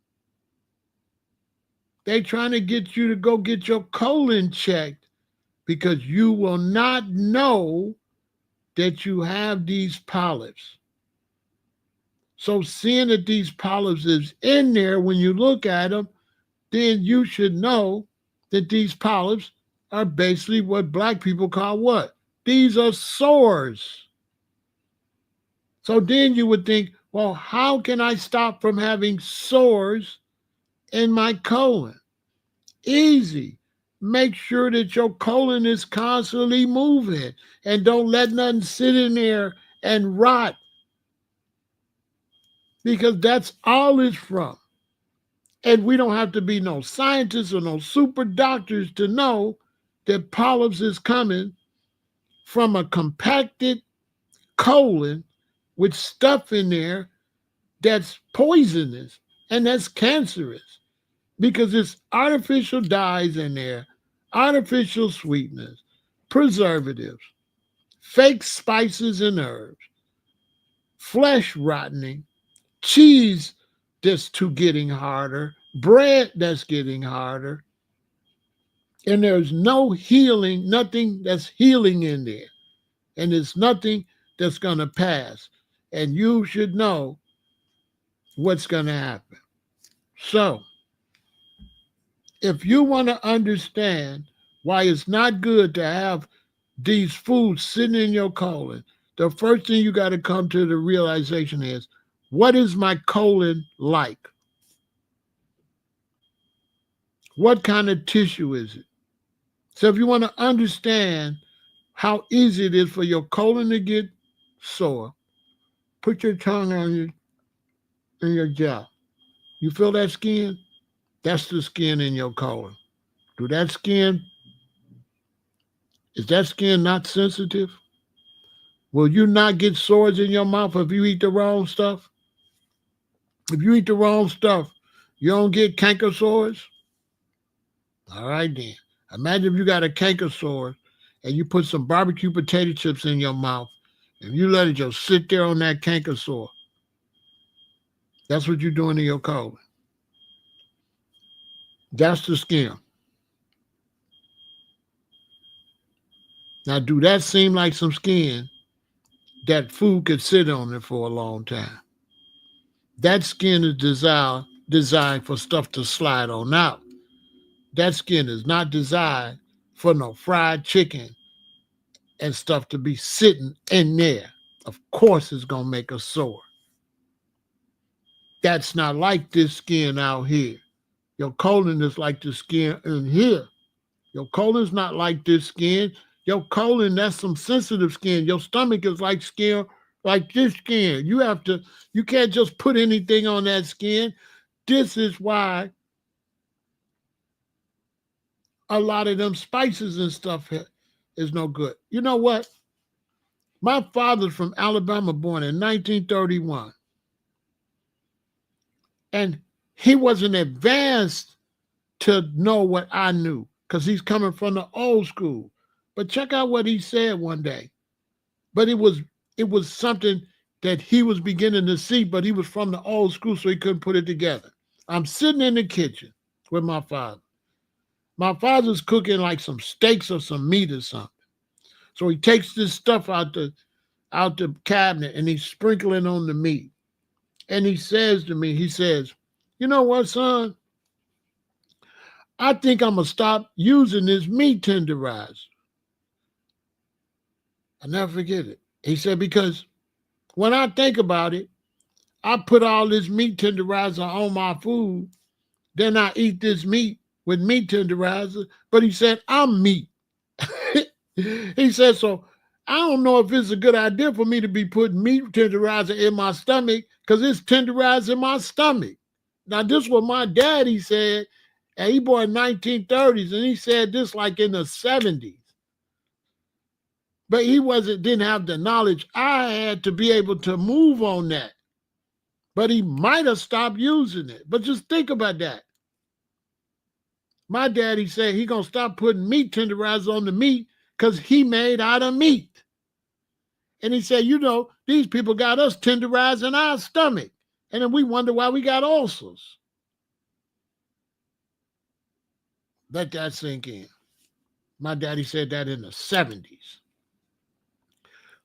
They're trying to get you to go get your colon checked because you will not know that you have these polyps. So seeing that these polyps is in there when you look at them, then you should know that these polyps are basically what black people call what? These are sores. So then you would think, well, how can I stop from having sores in my colon? Easy. Make sure that your colon is constantly moving and don't let nothing sit in there and rot because that's all it's from. And we don't have to be no scientists or no super doctors to know that polyps is coming from a compacted colon with stuff in there that's poisonous and that's cancerous because it's artificial dyes in there, artificial sweeteners, preservatives, fake spices and herbs, flesh rotting, cheese that's too getting harder, bread that's getting harder, and there's no healing, nothing that's healing in there. And there's nothing that's going to pass. And you should know what's going to happen. So, if you want to understand why it's not good to have these foods sitting in your colon, the first thing you got to come to the realization is, what is my colon like? What kind of tissue is it? So if you want to understand how easy it is for your colon to get sore, put your tongue on your jaw. You feel that skin? That's the skin in your colon. Is that skin not sensitive? Will you not get sores in your mouth if you eat the wrong stuff? If you eat the wrong stuff, you don't get canker sores? All right then. Imagine if you got a canker sore and you put some barbecue potato chips in your mouth and you let it just sit there on that canker sore. That's what you're doing to your colon. That's the skin. Now, do that seem like some skin that food could sit on it for a long time? That skin is designed for stuff to slide on out. That skin is not designed for no fried chicken and stuff to be sitting in there. Of course, it's going to make us sore. That's not like this skin out here. Your colon is like the skin in here. Your colon's not like this skin. Your colon, that's some sensitive skin. Your stomach is like skin, like this skin. You can't just put anything on that skin. This is why a lot of them spices and stuff is no good. You know what? My father's from Alabama, born in 1931. And he wasn't advanced to know what I knew because he's coming from the old school. But check out what he said one day. But it was something that he was beginning to see, but he was from the old school, so he couldn't put it together. I'm sitting in the kitchen with my father. My father's cooking like some steaks or some meat or something. So he takes this stuff out the cabinet and he's sprinkling on the meat. And he says to me, he says, "You know what, son? I think I'm going to stop using this meat tenderizer." I'll never forget it. He said, because when I think about it, I put all this meat tenderizer on my food. Then I eat this meat with meat tenderizer. But he said, I'm meat. He said, so I don't know if it's a good idea for me to be putting meat tenderizer in my stomach because it's tenderized in my stomach. Now, this is what my daddy said, and he born in 1930s, and he said this like in the 70s. But he didn't have the knowledge I had to be able to move on that. But he might have stopped using it. But just think about that. My daddy said he gonna stop putting meat tenderizer on the meat because he made out of meat. And he said, these people got us tenderizing our stomach. And then we wonder why we got ulcers. Let that sink in. My daddy said that in the 70s.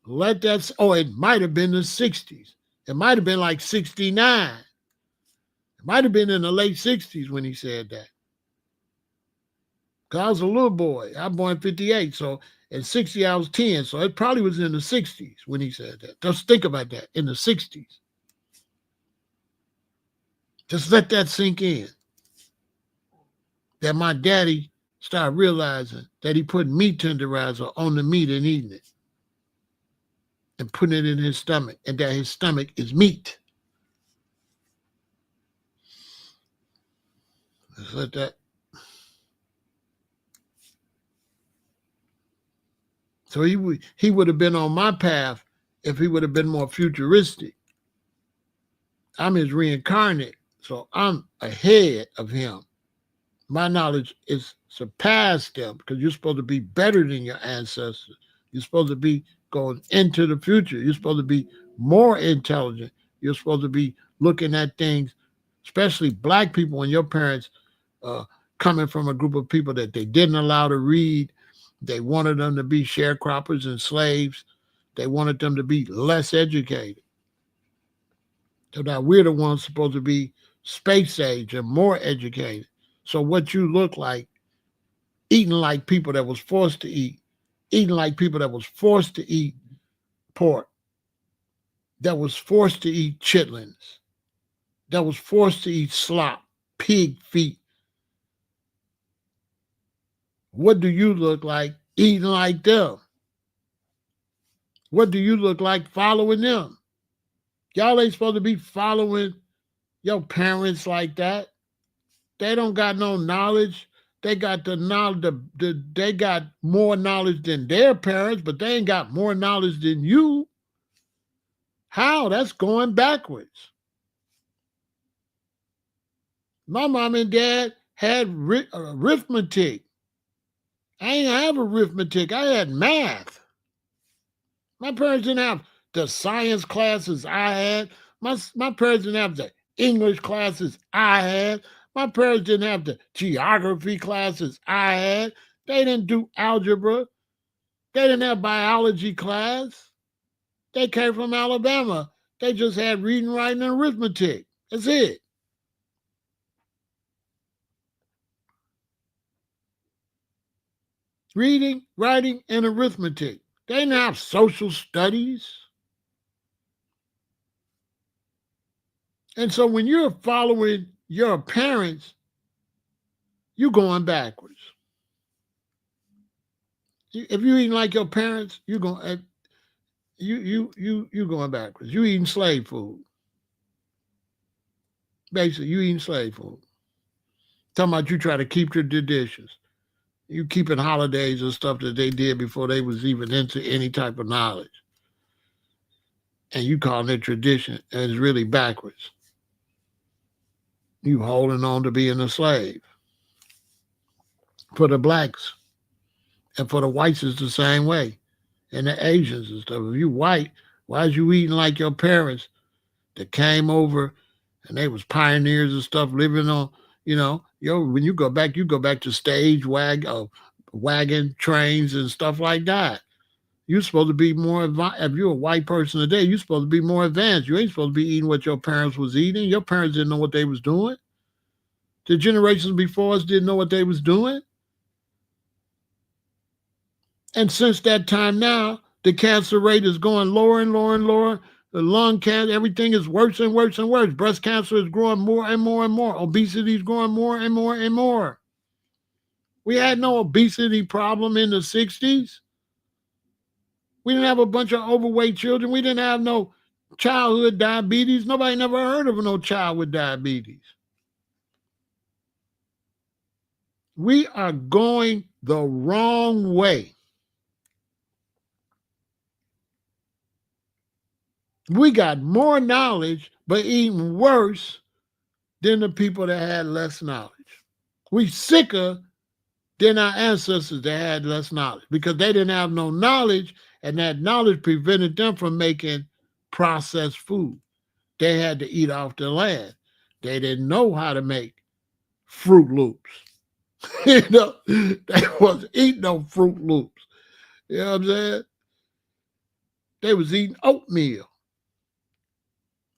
It might have been the 60s. It might have been like 69. It might have been in the late 60s when he said that. Because I was a little boy. I was born in 58. So in 60, I was 10. So it probably was in the 60s when he said that. Just think about that. In the 60s. Just let that sink in. That my daddy started realizing that he put meat tenderizer on the meat and eating it. And putting it in his stomach. And that his stomach is meat. Just let that. So he would have been on my path if he would have been more futuristic. I'm his reincarnate, so I'm ahead of him. My knowledge is surpassed them because you're supposed to be better than your ancestors. You're supposed to be going into the future. You're supposed to be more intelligent. You're supposed to be looking at things, especially black people, when your parents coming from a group of people that they didn't allow to read. They wanted them to be sharecroppers and slaves. They wanted them to be less educated. So now we're the ones supposed to be space age and more educated. So what you look like, eating like people that was forced to eat, eating like people that was forced to eat pork, that was forced to eat chitlins, that was forced to eat slop, pig feet. What do you look like eating like them? What do you look like following them? Y'all ain't supposed to be following your parents like that. They don't got no knowledge. They got the knowledge. They got more knowledge than their parents, but they ain't got more knowledge than you. How? That's going backwards. My mom and dad had arithmetic. I ain't have arithmetic. I had math. My parents didn't have the science classes I had. My parents didn't have the English classes I had. My parents didn't have the geography classes I had. They didn't do algebra. They didn't have biology class. They came from Alabama. They just had reading, writing, and arithmetic. That's it. Reading, writing, and arithmetic. They didn't have social studies. And so when you're following your parents, you're going backwards. If you eating like your parents, you're going you going backwards. You eating slave food. Basically, you eating slave food. Talking about you try to keep your traditions. You keeping holidays and stuff that they did before they was even into any type of knowledge. And you calling it tradition, and it's really backwards. You holding on to being a slave. For the blacks and for the whites, it's the same way. And the Asians and stuff. If you white, why is you eating like your parents that came over and they was pioneers and stuff living on, when you go back to wagon trains and stuff like that. You're supposed to be more advanced. If you're a white person today, you're supposed to be more advanced. You ain't supposed to be eating what your parents was eating. Your parents didn't know what they was doing. The generations before us didn't know what they was doing. And since that time now, the cancer rate is going lower and lower and lower. The lung cancer, everything is worse and worse and worse. Breast cancer is growing more and more and more. Obesity is growing more and more and more. We had no obesity problem in the 60s. We didn't have a bunch of overweight children. We didn't have no childhood diabetes. Nobody never heard of no child with diabetes. We are going the wrong way. We got more knowledge, but eating worse than the people that had less knowledge. We sicker than our ancestors that had less knowledge because they didn't have no knowledge, and that knowledge prevented them from making processed food. They had to eat off the land. They didn't know how to make Fruit Loops. They wasn't eating no Fruit Loops. You know what I'm saying? They was eating oatmeal.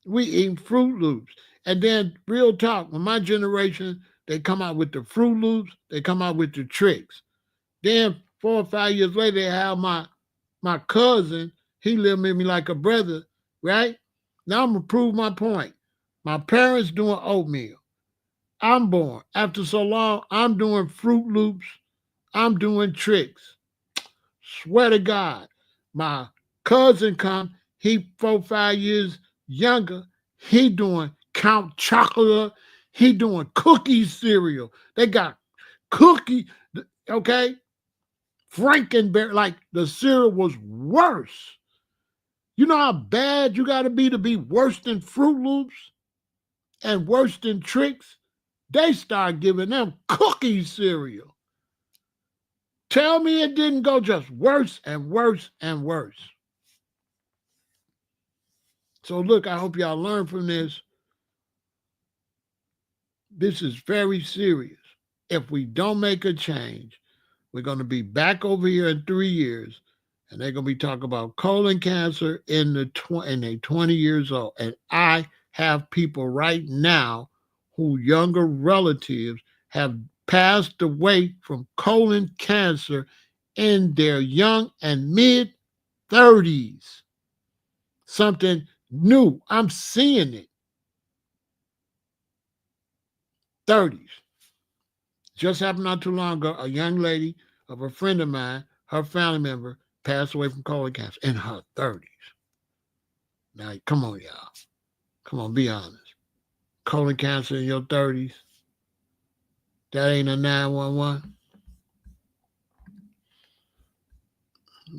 We eating Fruit Loops. And then, real talk, when my generation, they come out with the Fruit Loops, they come out with the tricks. Then 4 or 5 years later, they have my cousin. He lived with me like a brother, right? Now I'm gonna prove my point. My parents doing oatmeal. I'm born. After so long, I'm doing Fruit Loops. I'm doing tricks. Swear to God. My cousin come, he 4 or 5 years younger. He doing Count Chocolate. He doing cookie cereal. They got cookie, okay? Frankenberry, like the cereal was worse. You know how bad you got to be worse than Fruit Loops and worse than Tricks? They start giving them cookie cereal. Tell me it didn't go just worse and worse and worse. So look, I hope y'all learn from this. This is very serious. If we don't make a change, we're going to be back over here in 3 years, and they're going to be talking about colon cancer in their 20 years old. And I have people right now who younger relatives have passed away from colon cancer in their young and mid 30s. Something new. I'm seeing it. 30s. Just happened not too long ago. A young lady of a friend of mine, her family member, passed away from colon cancer in her 30s. Now, come on, y'all. Come on, be honest. Colon cancer in your 30s, that ain't a 911.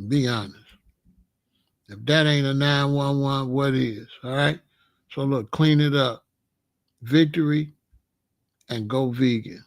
Be honest. If that ain't a 911, what is? All right? So look, clean it up. Victory and go vegan.